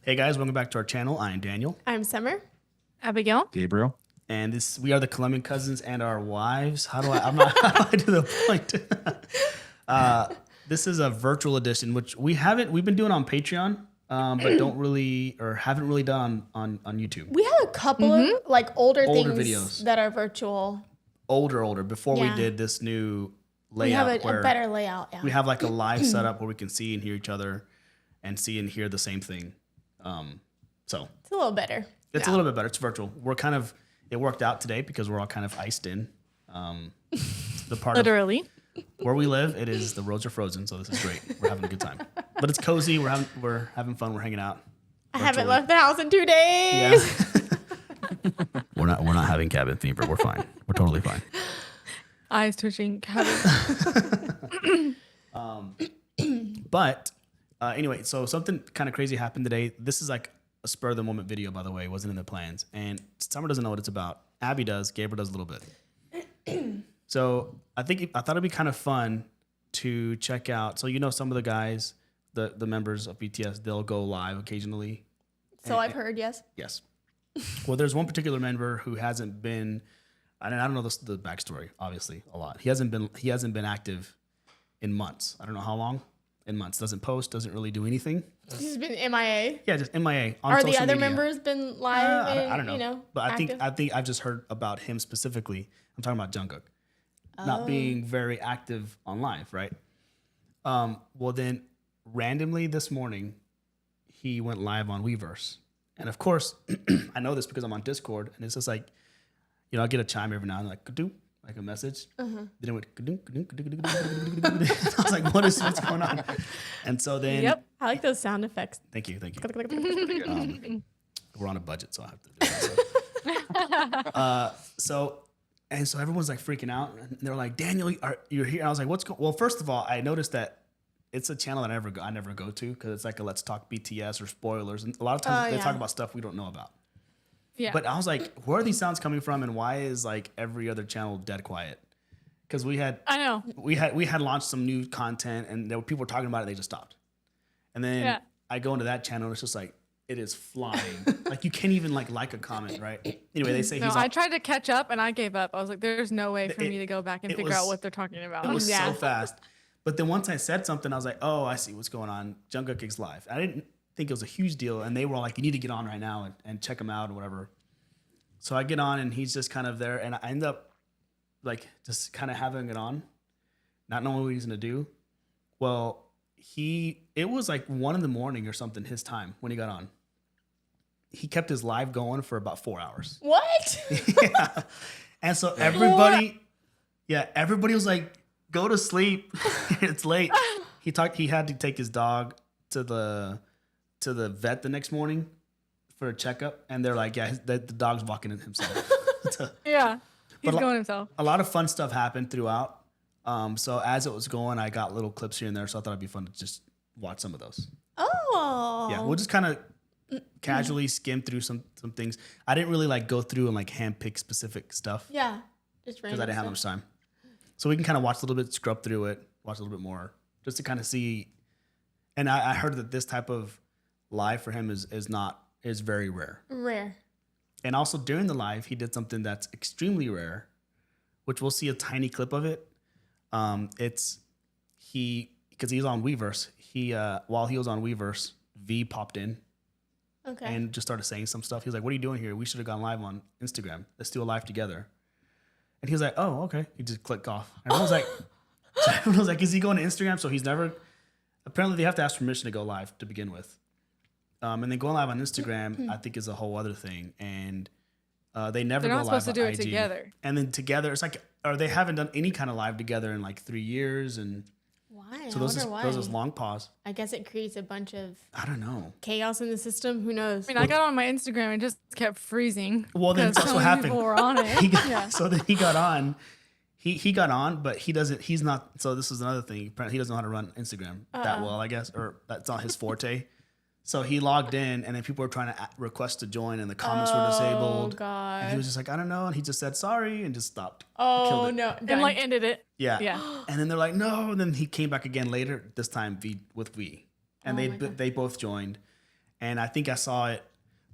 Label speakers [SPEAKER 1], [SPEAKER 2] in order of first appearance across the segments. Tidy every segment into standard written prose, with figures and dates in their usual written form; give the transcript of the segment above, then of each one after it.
[SPEAKER 1] Hey guys, welcome back to our channel. I am Daniel.
[SPEAKER 2] I'm Summer.
[SPEAKER 3] Abigail.
[SPEAKER 4] Gabriel.
[SPEAKER 1] And we are the Colombian cousins and our wives. How do I do the point? This is a virtual edition, which we've been doing on Patreon, but haven't really done on YouTube.
[SPEAKER 2] We have a couple of older things
[SPEAKER 1] videos
[SPEAKER 2] that are virtual.
[SPEAKER 1] Older, before we did this new layout.
[SPEAKER 2] We have a better layout. Yeah.
[SPEAKER 1] We have like a live setup where we can see and hear each other and see and hear the same thing. So
[SPEAKER 2] it's a little better.
[SPEAKER 1] It's a little bit better. It's virtual. It worked out today because we're all kind of iced in. The part
[SPEAKER 3] Literally.
[SPEAKER 1] Where we live, the roads are frozen, so this is great. We're having a good time. But it's cozy. We're having fun. We're hanging out.
[SPEAKER 2] I haven't left the house in 2 days.
[SPEAKER 1] Yeah. We're not having cabin fever. We're fine. We're totally fine.
[SPEAKER 3] Eyes twitching.
[SPEAKER 1] But anyway, so something kind of crazy happened today. This is like a spur of the moment video, by the way. It wasn't in the plans. And Summer doesn't know what it's about. Abby does. Gabriel does a little bit. So I thought it'd be kind of fun to check out. So some of the guys, the members of BTS, they'll go live occasionally.
[SPEAKER 2] So I've heard, yes.
[SPEAKER 1] Yes. Well, there's one particular member who hasn't been. I don't know the backstory. Obviously, a lot. He hasn't been active in months. I don't know how long. In months. Doesn't post. Doesn't really do anything.
[SPEAKER 2] He's been MIA.
[SPEAKER 1] Yeah, just MIA.
[SPEAKER 2] Are the other members been live?
[SPEAKER 1] I don't know. But
[SPEAKER 2] active?
[SPEAKER 1] I think I've just heard about him specifically. I'm talking about Jungkook. Not being very active on live, right? Well, then randomly this morning, he went live on Weverse. And of course, I know this because I'm on Discord, and it's just like, I get a chime every now and then, like a message. Then it went, I was like, what's going on? And so then...
[SPEAKER 3] Yep.
[SPEAKER 2] I like those sound effects.
[SPEAKER 1] Thank you. We're on a budget, so I have to do that. So everyone's like freaking out, and they're like, "Daniel, you're here?" And I was like, "What's going?" Well, first of all, I noticed that it's a channel that I never go to because it's like a Let's Talk BTS or spoilers, and a lot of times they talk about stuff we don't know about.
[SPEAKER 3] Yeah.
[SPEAKER 1] But I was like, where are these sounds coming from, and why is like every other channel dead quiet? Because we had launched some new content, and people were talking about it. They just stopped, and then I go into that channel, and it's just like. It is flying. Like you can't even like a comment, right? Anyway, they say
[SPEAKER 3] I tried to catch up and I gave up. I was like, there's no way for me to go back and figure out what they're talking about.
[SPEAKER 1] It was so fast. But then once I said something, I was like, oh, I see what's going on. Jungkook is live. I didn't think it was a huge deal. And they were all like, you need to get on right now and check him out or whatever. So I get on and he's just kind of there. And I end up like just kind of having it on, not knowing what he's going to do. Well, it was like 1 a.m. or something his time when he got on. He kept his live going for about 4 hours.
[SPEAKER 2] What?
[SPEAKER 1] Yeah. And so everybody was like, go to sleep. It's late. He had to take his dog to the vet the next morning for a checkup. And they're like, the dog's walking himself.
[SPEAKER 3] Yeah. He's going himself.
[SPEAKER 1] A lot of fun stuff happened throughout. So as it was going, I got little clips here and there. So I thought it'd be fun to just watch some of those.
[SPEAKER 2] Oh.
[SPEAKER 1] Yeah. We'll just kind of casually skim through some things. I didn't really like go through and like handpick specific stuff.
[SPEAKER 2] Yeah, just
[SPEAKER 1] because I didn't have much time. So we can kind of watch a little bit, scrub through it, watch a little bit more, just to kind of see. And I heard that this type of live for him is very rare.
[SPEAKER 2] Rare.
[SPEAKER 1] And also during the live, he did something that's extremely rare, which we'll see a tiny clip of it. Because he's on Weverse. While he was on Weverse, V popped in.
[SPEAKER 2] Okay.
[SPEAKER 1] And just started saying some stuff. He was like, what are you doing here? We should have gone live on Instagram. Let's do a live together. And he was like, oh, okay. He just clicked off. Everyone was like, is he going to Instagram? So apparently they have to ask permission to go live to begin with. And then going live on Instagram, I think is a whole other thing. And they never go live on IG. They're not supposed to do it together. And then together, it's like, or they haven't done any kind of live together in like 3 years. And
[SPEAKER 2] why?
[SPEAKER 1] So those long pause.
[SPEAKER 2] I guess it creates a bunch of
[SPEAKER 1] I don't know
[SPEAKER 2] chaos in the system. Who knows?
[SPEAKER 3] I got on my Instagram and just kept freezing.
[SPEAKER 1] Well, then that's what happened.
[SPEAKER 3] People were on it.
[SPEAKER 1] So then he got on. He got on, but he doesn't. He's not. So this is another thing. Apparently, he doesn't know how to run Instagram that well, I guess, or that's not his forte. So he logged in, and then people were trying to request to join, and the comments were disabled.
[SPEAKER 2] Oh, God.
[SPEAKER 1] And he was just like, I don't know. And he just said sorry and just stopped.
[SPEAKER 2] Oh, no.
[SPEAKER 3] And like ended it.
[SPEAKER 1] Yeah.
[SPEAKER 3] Yeah.
[SPEAKER 1] And then they're like, no. And then he came back again later, this time with V. And they both joined. and I think I saw it.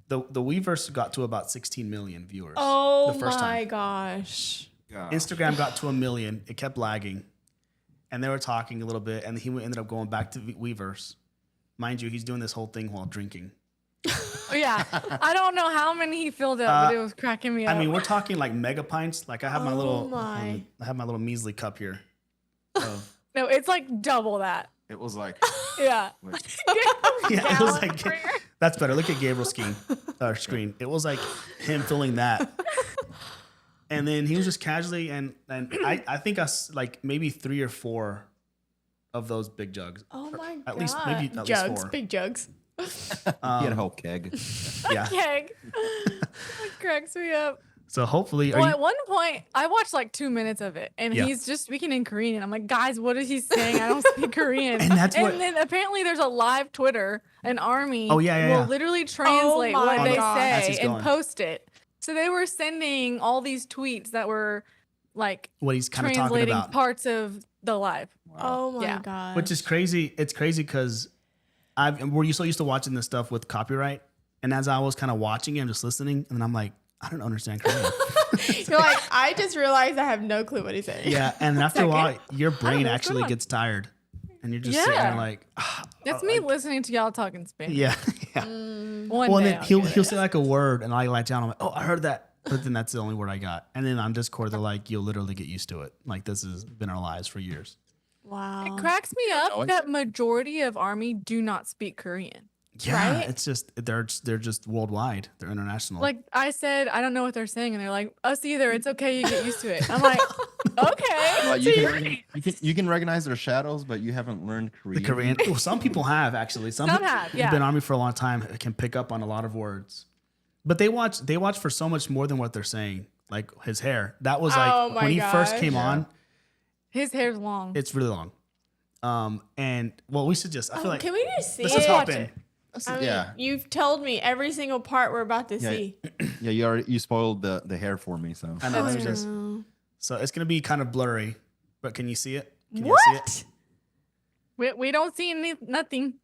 [SPEAKER 1] The Weverse got to about 16 million viewers.
[SPEAKER 2] Oh
[SPEAKER 1] the first
[SPEAKER 2] my
[SPEAKER 1] time.
[SPEAKER 2] gosh.
[SPEAKER 1] Instagram got to 1 million. It kept lagging, and they were talking a little bit, and he ended up going back to Weverse. Mind you, he's doing this whole thing while drinking.
[SPEAKER 3] Oh, yeah. I don't know how many he filled up, but it was cracking me up.
[SPEAKER 1] I mean, we're talking like mega pints. Like I have my little,
[SPEAKER 2] my.
[SPEAKER 1] I have my little measly cup here.
[SPEAKER 3] No, it's like double that.
[SPEAKER 4] It was like,
[SPEAKER 3] Yeah.
[SPEAKER 1] Yeah, it was like that's better. Look at Gabriel's screen. It was like him filling that, and then he was just casually and I think like maybe 3 or 4 of those big jugs.
[SPEAKER 2] Oh my god.
[SPEAKER 1] At least maybe at
[SPEAKER 2] jugs,
[SPEAKER 1] least 4.
[SPEAKER 2] big jugs.
[SPEAKER 4] he had a whole keg.
[SPEAKER 1] Yeah.
[SPEAKER 3] Keg. It cracks me up.
[SPEAKER 1] So hopefully,
[SPEAKER 3] Well, at one point, I watched like 2 minutes of it, and
[SPEAKER 1] Yeah.
[SPEAKER 3] he's just speaking in Korean. I'm like, guys, what is he saying? I don't speak Korean.
[SPEAKER 1] And that's what-
[SPEAKER 3] then apparently there's a live Twitter, an army
[SPEAKER 1] Oh, yeah,
[SPEAKER 3] will
[SPEAKER 1] yeah.
[SPEAKER 3] literally translate
[SPEAKER 2] Oh my
[SPEAKER 3] what they
[SPEAKER 2] gosh.
[SPEAKER 1] As
[SPEAKER 3] say
[SPEAKER 1] he's
[SPEAKER 3] and
[SPEAKER 1] going.
[SPEAKER 3] post it. So they were sending all these tweets that were like
[SPEAKER 1] what he's kind of talking
[SPEAKER 3] translating
[SPEAKER 1] about,
[SPEAKER 3] parts of the live.
[SPEAKER 2] Oh my
[SPEAKER 3] Yeah.
[SPEAKER 2] god.
[SPEAKER 1] which is crazy. It's crazy because we're so used to watching this stuff with copyright, and as I was kind of watching it, I'm just listening, and then I'm like, I don't understand Korean.
[SPEAKER 2] You're like, I just realized I have no clue what he's saying.
[SPEAKER 1] Yeah, and after a while, your brain
[SPEAKER 3] know what's
[SPEAKER 1] actually
[SPEAKER 3] going on.
[SPEAKER 1] gets tired, and you're just sitting there
[SPEAKER 3] Yeah.
[SPEAKER 1] like,
[SPEAKER 3] That's me listening to y'all talking Spanish.
[SPEAKER 1] yeah, yeah.
[SPEAKER 3] One
[SPEAKER 1] Well, and
[SPEAKER 3] day
[SPEAKER 1] then
[SPEAKER 3] I'll
[SPEAKER 1] he'll
[SPEAKER 3] get it.
[SPEAKER 1] say like a word, and I write down. I'm like, oh, I heard that, but then that's the only word I got. And then on Discord, they're like, you'll literally get used to it. Like this has been our lives for years.
[SPEAKER 2] Wow.
[SPEAKER 3] It cracks me
[SPEAKER 4] know
[SPEAKER 3] up
[SPEAKER 4] it.
[SPEAKER 3] that majority of army do not speak Korean.
[SPEAKER 1] Yeah,
[SPEAKER 2] Right?
[SPEAKER 1] it's just they're just worldwide. They're international.
[SPEAKER 3] Like I said, I don't know what they're saying, and they're like, "Us either. It's okay. You get used to it." I'm like, "Okay."
[SPEAKER 4] Well,
[SPEAKER 3] So
[SPEAKER 4] you can recognize their shadows, but you haven't learned
[SPEAKER 1] the
[SPEAKER 4] Korean.
[SPEAKER 1] Korean. Well, some people have actually. Some
[SPEAKER 3] have,
[SPEAKER 1] who've
[SPEAKER 3] yeah.
[SPEAKER 1] been army for a long time can pick up on a lot of words, but they watch for so much more than what they're saying. Like his hair, that was like
[SPEAKER 2] Oh my
[SPEAKER 1] when he first
[SPEAKER 2] gosh.
[SPEAKER 1] came on.
[SPEAKER 3] His hair's long.
[SPEAKER 1] It's really long. And well, we should just. I feel like
[SPEAKER 2] Can we just see
[SPEAKER 1] let's
[SPEAKER 2] it?
[SPEAKER 1] just hop
[SPEAKER 3] watch
[SPEAKER 1] in.
[SPEAKER 3] it.
[SPEAKER 2] I mean,
[SPEAKER 4] Yeah.
[SPEAKER 2] you've told me every single part we're about to
[SPEAKER 4] Yeah.
[SPEAKER 2] see.
[SPEAKER 4] Yeah, you spoiled the hair for me. So
[SPEAKER 1] I know.
[SPEAKER 3] That's
[SPEAKER 1] it's
[SPEAKER 3] true.
[SPEAKER 1] just, so it's gonna be kind of blurry, but can you see it? Can you see it?
[SPEAKER 2] What?
[SPEAKER 3] We don't see nothing.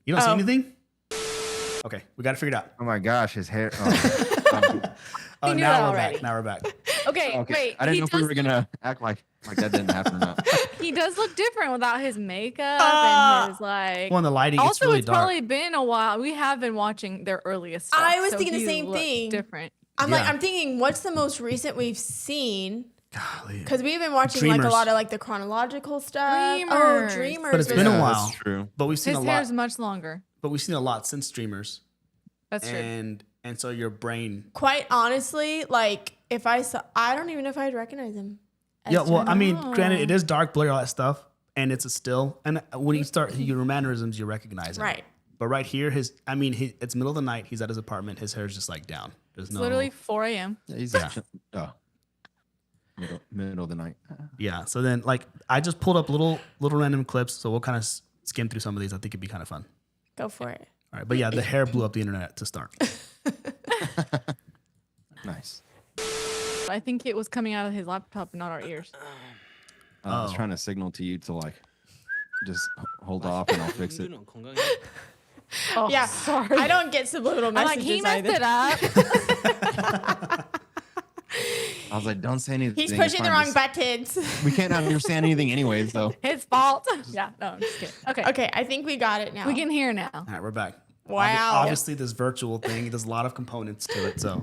[SPEAKER 1] You don't see
[SPEAKER 2] Oh.
[SPEAKER 1] anything? Okay, we got to figure it out.
[SPEAKER 4] oh my gosh, his hair.
[SPEAKER 1] Oh,
[SPEAKER 3] knew
[SPEAKER 1] now
[SPEAKER 3] that
[SPEAKER 1] we're
[SPEAKER 3] already.
[SPEAKER 1] back. Now we're back.
[SPEAKER 3] Okay,
[SPEAKER 4] okay,
[SPEAKER 3] wait.
[SPEAKER 4] I didn't
[SPEAKER 3] he
[SPEAKER 4] know if we
[SPEAKER 3] does-
[SPEAKER 4] were gonna act like that didn't happen or not.
[SPEAKER 3] He does look different without his makeup
[SPEAKER 2] Ah.
[SPEAKER 3] and his like.
[SPEAKER 1] Well, and the lighting, it's
[SPEAKER 3] also,
[SPEAKER 1] really
[SPEAKER 3] it's
[SPEAKER 1] dark.
[SPEAKER 3] probably been a while. We have been watching their earliest stuff.
[SPEAKER 2] I was
[SPEAKER 3] so
[SPEAKER 2] thinking the
[SPEAKER 3] he
[SPEAKER 2] same
[SPEAKER 3] looks
[SPEAKER 2] thing.
[SPEAKER 3] Different.
[SPEAKER 1] Yeah.
[SPEAKER 2] I'm thinking, what's the most recent we've seen?
[SPEAKER 1] Golly.
[SPEAKER 2] Because we've been watching like a
[SPEAKER 1] Dreamers.
[SPEAKER 2] lot of like the chronological stuff. Oh,
[SPEAKER 3] Dreamers.
[SPEAKER 2] Dreamers.
[SPEAKER 1] But it's
[SPEAKER 2] was-
[SPEAKER 1] been a
[SPEAKER 4] Yeah,
[SPEAKER 1] while.
[SPEAKER 4] That's true.
[SPEAKER 1] But we've seen
[SPEAKER 3] His
[SPEAKER 1] a lot.
[SPEAKER 3] hair's much longer.
[SPEAKER 1] But we've seen a lot since streamers,
[SPEAKER 3] That's true.
[SPEAKER 1] and so your brain.
[SPEAKER 2] Quite honestly, like if I saw, I don't even know if I'd recognize him. as
[SPEAKER 1] Yeah, well, I mean,
[SPEAKER 3] Oh.
[SPEAKER 1] granted, it is dark, blurry, all that stuff, and it's a still. And when you start your mannerisms, you recognize it.
[SPEAKER 2] Right.
[SPEAKER 1] But right here, it's middle of the night. He's at his apartment. His hair's just like down. There's
[SPEAKER 3] It's
[SPEAKER 1] no.
[SPEAKER 3] literally 4 a.m.
[SPEAKER 4] Yeah, he's middle of the night.
[SPEAKER 1] Yeah. So then, like, I just pulled up little random clips. So we'll kind of skim through some of these. I think it'd be kind of fun.
[SPEAKER 2] Go for it.
[SPEAKER 1] All right. But yeah, the hair blew up the internet to start.
[SPEAKER 4] Nice.
[SPEAKER 3] I think it was coming out of his laptop, not our ears.
[SPEAKER 4] I was
[SPEAKER 1] Oh.
[SPEAKER 4] trying to signal to you to like just hold off and I'll fix it.
[SPEAKER 3] Oh,
[SPEAKER 2] Yeah.
[SPEAKER 3] sorry.
[SPEAKER 2] I don't get subliminal
[SPEAKER 3] I'm like,
[SPEAKER 2] messages
[SPEAKER 3] he messed
[SPEAKER 2] either.
[SPEAKER 3] it up.
[SPEAKER 4] I was like, don't say anything.
[SPEAKER 2] He's
[SPEAKER 4] It's
[SPEAKER 2] pushing the
[SPEAKER 4] fine,
[SPEAKER 2] wrong
[SPEAKER 4] just-
[SPEAKER 2] buttons.
[SPEAKER 4] We can't understand anything anyways, though.
[SPEAKER 3] His fault. Yeah, no, I'm just kidding. Okay.
[SPEAKER 2] Okay, I think we got it now.
[SPEAKER 3] We can hear now.
[SPEAKER 1] All right, we're back.
[SPEAKER 2] Wow.
[SPEAKER 1] Obviously, this virtual thing, there's a lot of components to it. So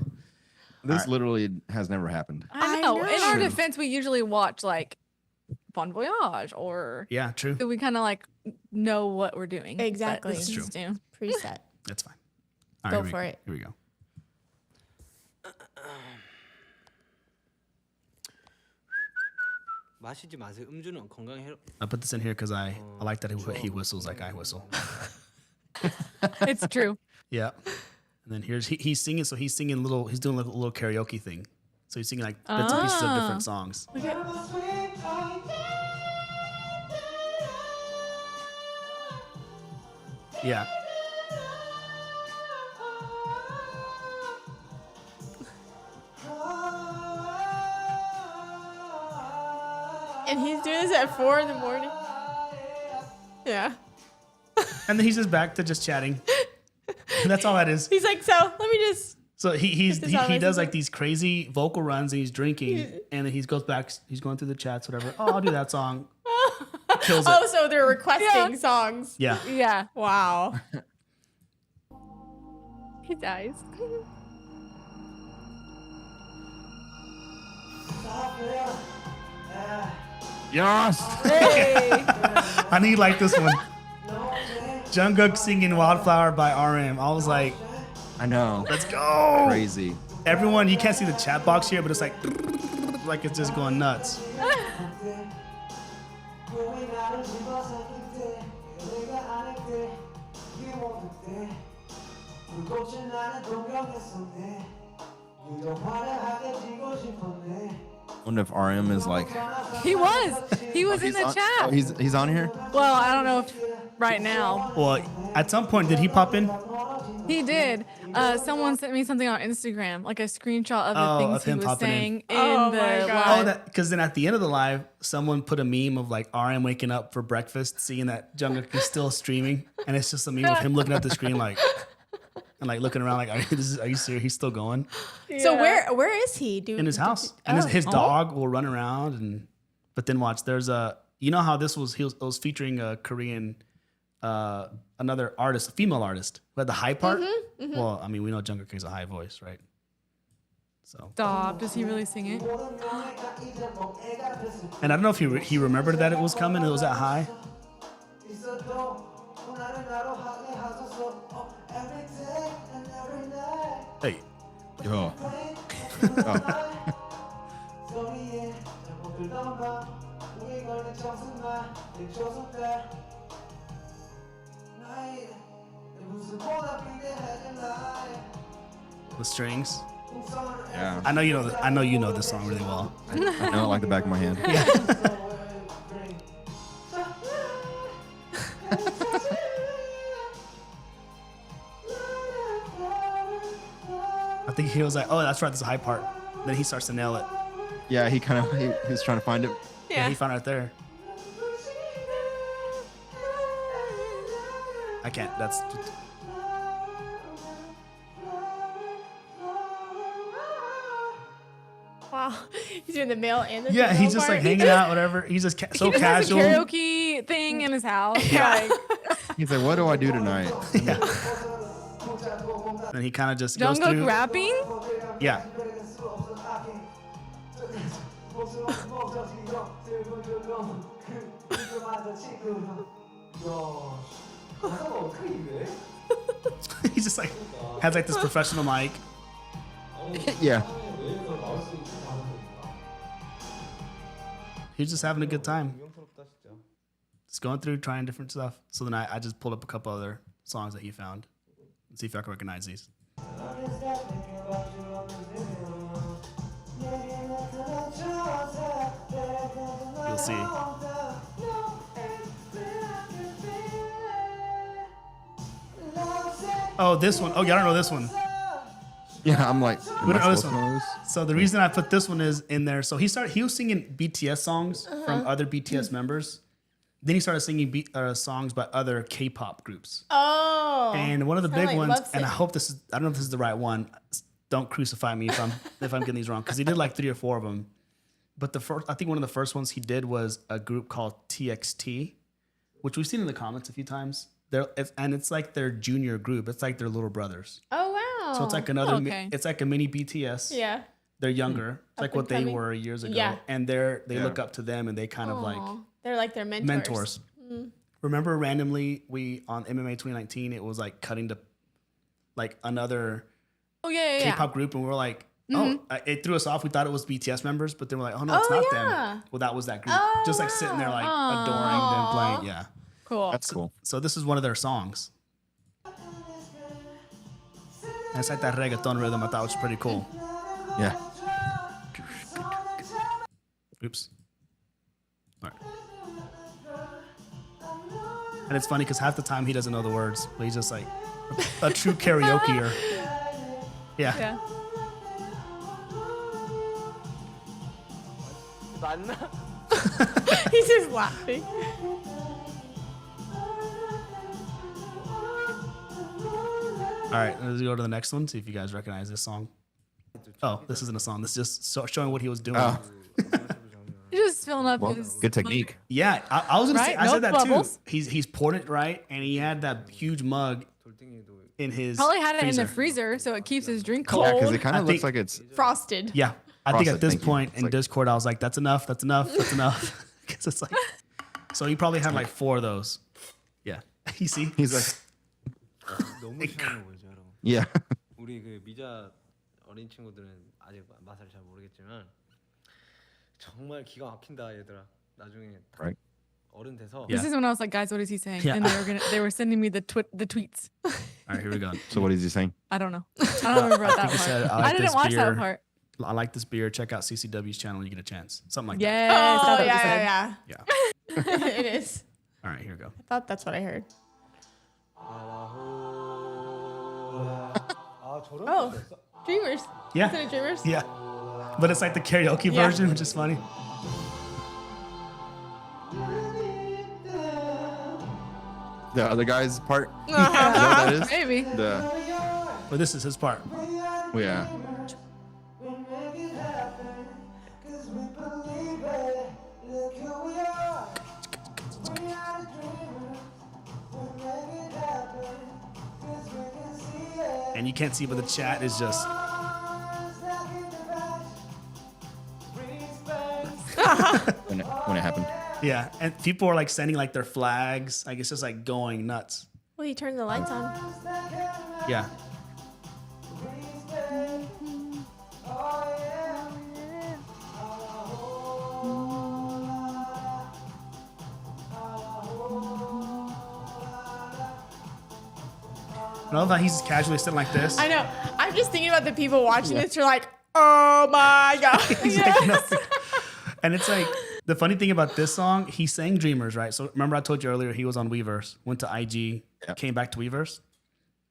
[SPEAKER 4] This literally has never happened.
[SPEAKER 3] I know. In our
[SPEAKER 2] know.
[SPEAKER 3] defense, we usually watch like Bon Voyage or
[SPEAKER 1] yeah, true.
[SPEAKER 3] so we kind of like know what we're doing. But
[SPEAKER 2] Exactly.
[SPEAKER 3] this
[SPEAKER 2] That's
[SPEAKER 3] is new.
[SPEAKER 2] Preset.
[SPEAKER 1] That's fine. All
[SPEAKER 2] Go
[SPEAKER 1] here
[SPEAKER 2] for
[SPEAKER 1] we,
[SPEAKER 2] it.
[SPEAKER 1] Here we go.
[SPEAKER 5] 마시지 마세요. 음주는 건강에 해로.
[SPEAKER 1] I put this in here because I like that he whistles like I whistle.
[SPEAKER 3] It's true.
[SPEAKER 1] Yeah. And then he's singing. So he's singing he's doing a little karaoke thing. So he's singing like bits and pieces of different songs. Yeah.
[SPEAKER 2] And he's doing this at 4 a.m. Yeah.
[SPEAKER 1] And then he's just back to just chatting. That's all that is.
[SPEAKER 2] He's like, so let me just.
[SPEAKER 1] So he
[SPEAKER 2] this on
[SPEAKER 1] does
[SPEAKER 2] my
[SPEAKER 1] like these crazy vocal runs and he's drinking and then he goes back. He's going through the chats, whatever. Oh, I'll do that song. Kills it.
[SPEAKER 2] Oh, so they're requesting songs.
[SPEAKER 1] Yeah.
[SPEAKER 3] Yeah.
[SPEAKER 2] Wow.
[SPEAKER 3] He dies.
[SPEAKER 4] Yes.
[SPEAKER 3] Hey.
[SPEAKER 1] I need like this one. Jungkook singing Wildflower by RM. I was like,
[SPEAKER 4] I know.
[SPEAKER 1] let's go.
[SPEAKER 4] Crazy.
[SPEAKER 1] Everyone, you can't see the chat box here, but it's like it's just going nuts.
[SPEAKER 4] Wonder if RM is like.
[SPEAKER 3] He was in the
[SPEAKER 4] on,
[SPEAKER 3] chat.
[SPEAKER 4] Oh, he's on here.
[SPEAKER 3] Well, I don't know if right now.
[SPEAKER 1] Well, at some point, did he pop in?
[SPEAKER 3] He did. Someone sent me something on Instagram, like a screenshot of the
[SPEAKER 1] Oh,
[SPEAKER 3] things
[SPEAKER 1] of
[SPEAKER 3] he
[SPEAKER 1] him
[SPEAKER 3] was
[SPEAKER 1] popping in.
[SPEAKER 3] saying in
[SPEAKER 2] Oh
[SPEAKER 3] the
[SPEAKER 2] my God.
[SPEAKER 3] live.
[SPEAKER 1] Oh, because then at the end of the live, someone put a meme of like RM waking up for breakfast, seeing that Jungkook is still streaming, and it's just a meme of him looking at the screen like, and like looking around like, are you serious? He's still going
[SPEAKER 2] So
[SPEAKER 3] Yeah.
[SPEAKER 2] where is he? Dude?
[SPEAKER 1] in his house, and his dog will run around, but then watch. There's you know how this was? It was featuring a Korean, another artist, a female artist who had the high part. Well, I mean, we know Jungkook has a high voice, right? So,
[SPEAKER 3] Stop. Does he really sing it?
[SPEAKER 1] and I don't know if he remembered that it was coming. It was that high. Hey,
[SPEAKER 4] Yo.
[SPEAKER 1] the strings.
[SPEAKER 4] Yeah.
[SPEAKER 1] I know you know. I know you know this song really well.
[SPEAKER 4] I know it like the back of my hand.
[SPEAKER 1] I think he was like, "Oh, that's right. This is a high part." Then he starts to nail it.
[SPEAKER 4] Yeah, he was trying to find it.
[SPEAKER 1] Yeah, he found it right there. I can't. That's.
[SPEAKER 2] Wow. He's doing the male and the
[SPEAKER 1] Yeah,
[SPEAKER 2] female
[SPEAKER 1] he's just like
[SPEAKER 2] part.
[SPEAKER 1] hanging out, whatever. He's just so
[SPEAKER 3] He just has a
[SPEAKER 1] casual.
[SPEAKER 3] karaoke thing in his house. Like,
[SPEAKER 4] He's like, what do I do tonight?
[SPEAKER 1] And he kind of just goes
[SPEAKER 3] Jungkook
[SPEAKER 1] through.
[SPEAKER 3] rapping?
[SPEAKER 1] Yeah. He's just like has like this professional mic.
[SPEAKER 4] Yeah.
[SPEAKER 1] He's just having a good time. Just going through trying different stuff. So then I just pulled up a couple other songs that he found. Let's see if I can recognize these. You'll see. Oh, this one. Oh, yeah, I don't know this one.
[SPEAKER 4] Yeah, I'm like,
[SPEAKER 1] We don't know this
[SPEAKER 4] supposed to
[SPEAKER 1] one.
[SPEAKER 4] know this?
[SPEAKER 1] So the reason I put this one is in there. So he was singing BTS songs from other BTS members. Then he started singing songs by other K-pop groups.
[SPEAKER 2] Oh.
[SPEAKER 1] And one of the
[SPEAKER 2] Sound
[SPEAKER 1] big
[SPEAKER 2] like
[SPEAKER 1] ones,
[SPEAKER 2] Love
[SPEAKER 1] and I
[SPEAKER 2] Sick.
[SPEAKER 1] hope this is, I don't know if this is the right one. Don't crucify me if I'm getting these wrong, because he did like 3 or 4 of them. But I think one of the first ones he did was a group called TXT, which we've seen in the comments a few times. It's like their junior group. It's like their little brothers.
[SPEAKER 2] Oh wow.
[SPEAKER 1] So it's like another.
[SPEAKER 3] Okay.
[SPEAKER 1] It's like a mini BTS.
[SPEAKER 2] Yeah.
[SPEAKER 1] They're younger. It's like
[SPEAKER 2] Up
[SPEAKER 1] what
[SPEAKER 2] and
[SPEAKER 1] they
[SPEAKER 2] coming.
[SPEAKER 1] were years ago.
[SPEAKER 2] Yeah.
[SPEAKER 1] And they
[SPEAKER 4] Yeah.
[SPEAKER 1] look up to them, and they kind of like
[SPEAKER 2] Aw. They're like their mentors.
[SPEAKER 1] mentors. Remember randomly on MMA 2019, it was like cutting to like another
[SPEAKER 3] Oh, yeah.
[SPEAKER 1] K-pop group, and we were like, oh, it threw us off. We thought it was BTS members, but then we're like, oh no, it's
[SPEAKER 2] Oh,
[SPEAKER 1] not
[SPEAKER 2] yeah.
[SPEAKER 1] them. Well, that was that group,
[SPEAKER 2] Oh,
[SPEAKER 1] just like sitting there like
[SPEAKER 3] wow.
[SPEAKER 1] adoring them playing. Yeah.
[SPEAKER 3] Cool.
[SPEAKER 4] That's cool.
[SPEAKER 1] So this is one of their songs. And it's like that reggaeton rhythm I thought was pretty cool.
[SPEAKER 4] Yeah.
[SPEAKER 1] Oops. All right. And it's funny because half the time he doesn't know the words, but he's just like a true karaokeer. Yeah.
[SPEAKER 3] Yeah.
[SPEAKER 2] He's just laughing.
[SPEAKER 1] All right, let's go to the next one. See if you guys recognize this song. Oh, this isn't a song. This is just showing what he was doing.
[SPEAKER 4] Oh.
[SPEAKER 3] You're just filling up
[SPEAKER 4] Well,
[SPEAKER 3] his.
[SPEAKER 4] good technique.
[SPEAKER 1] Yeah, I was gonna say.
[SPEAKER 3] Right?
[SPEAKER 1] I said
[SPEAKER 3] No
[SPEAKER 1] that
[SPEAKER 3] bubbles.
[SPEAKER 1] too. He's poured it right, and he had that huge mug in his.
[SPEAKER 3] Probably had it in the
[SPEAKER 1] freezer.
[SPEAKER 3] freezer so it keeps his drink
[SPEAKER 4] Yeah,
[SPEAKER 3] cold.
[SPEAKER 4] because it kind
[SPEAKER 1] I
[SPEAKER 4] of looks
[SPEAKER 1] think-
[SPEAKER 4] like it's.
[SPEAKER 2] Frosted.
[SPEAKER 1] Yeah, I think at
[SPEAKER 4] Frosted,
[SPEAKER 1] this
[SPEAKER 4] thank you.
[SPEAKER 1] point
[SPEAKER 4] It's
[SPEAKER 1] in
[SPEAKER 4] like-
[SPEAKER 1] Discord, I was like, "That's enough. That's enough. That's enough." Because it's like, so he probably had like 4 of those. Yeah, you see.
[SPEAKER 4] He's like,
[SPEAKER 5] 너무 싫어하는 거죠, 여러분.
[SPEAKER 4] yeah.
[SPEAKER 5] 우리 그 미자 어린 친구들은 아직 맛을 잘 모르겠지만 정말 기가 막힌다 얘들아. 나중에 다
[SPEAKER 4] Right.
[SPEAKER 5] 어른 돼서
[SPEAKER 1] Yeah.
[SPEAKER 3] This is when I was like, guys, what is he saying?
[SPEAKER 1] Yeah.
[SPEAKER 3] And they were sending me the tweets.
[SPEAKER 1] All right, here we go.
[SPEAKER 4] So what is he saying?
[SPEAKER 3] I don't know. I don't remember that
[SPEAKER 1] he
[SPEAKER 3] part.
[SPEAKER 1] said, I
[SPEAKER 3] I
[SPEAKER 1] like
[SPEAKER 3] didn't
[SPEAKER 1] this
[SPEAKER 3] watch
[SPEAKER 1] beer.
[SPEAKER 3] that part.
[SPEAKER 1] I like this beer. Check out CCW's channel. when You get a chance. Something like
[SPEAKER 3] Yes.
[SPEAKER 2] Oh,
[SPEAKER 3] that's what he said.
[SPEAKER 2] yeah.
[SPEAKER 1] that. Yeah.
[SPEAKER 2] It is.
[SPEAKER 1] All right, here we go.
[SPEAKER 2] I thought that's what I heard. Oh, Dreamers.
[SPEAKER 1] Yeah.
[SPEAKER 2] Isn't it Dreamers?
[SPEAKER 1] Yeah. But it's like the karaoke
[SPEAKER 2] Yeah.
[SPEAKER 1] version, which is funny.
[SPEAKER 4] The other guy's part? Is
[SPEAKER 2] Uh-huh.
[SPEAKER 4] that what that is?
[SPEAKER 3] Maybe.
[SPEAKER 4] The,
[SPEAKER 1] But this is his part.
[SPEAKER 4] yeah.
[SPEAKER 1] And you can't see, but the chat is just.
[SPEAKER 4] When it happened.
[SPEAKER 1] Yeah. And people are like sending like their flags. Like it's just like going nuts.
[SPEAKER 2] Well, he turned the lights on.
[SPEAKER 1] Yeah. I love how he's just casually sitting like this.
[SPEAKER 2] I know. I'm just thinking about the people watching this. You're like, oh my god.
[SPEAKER 1] He's like nothing. And it's like the funny thing about this song, he sang Dreamers, right? So remember I told you earlier he was on Weverse, went to IG,
[SPEAKER 4] Yeah.
[SPEAKER 1] came back to Weverse.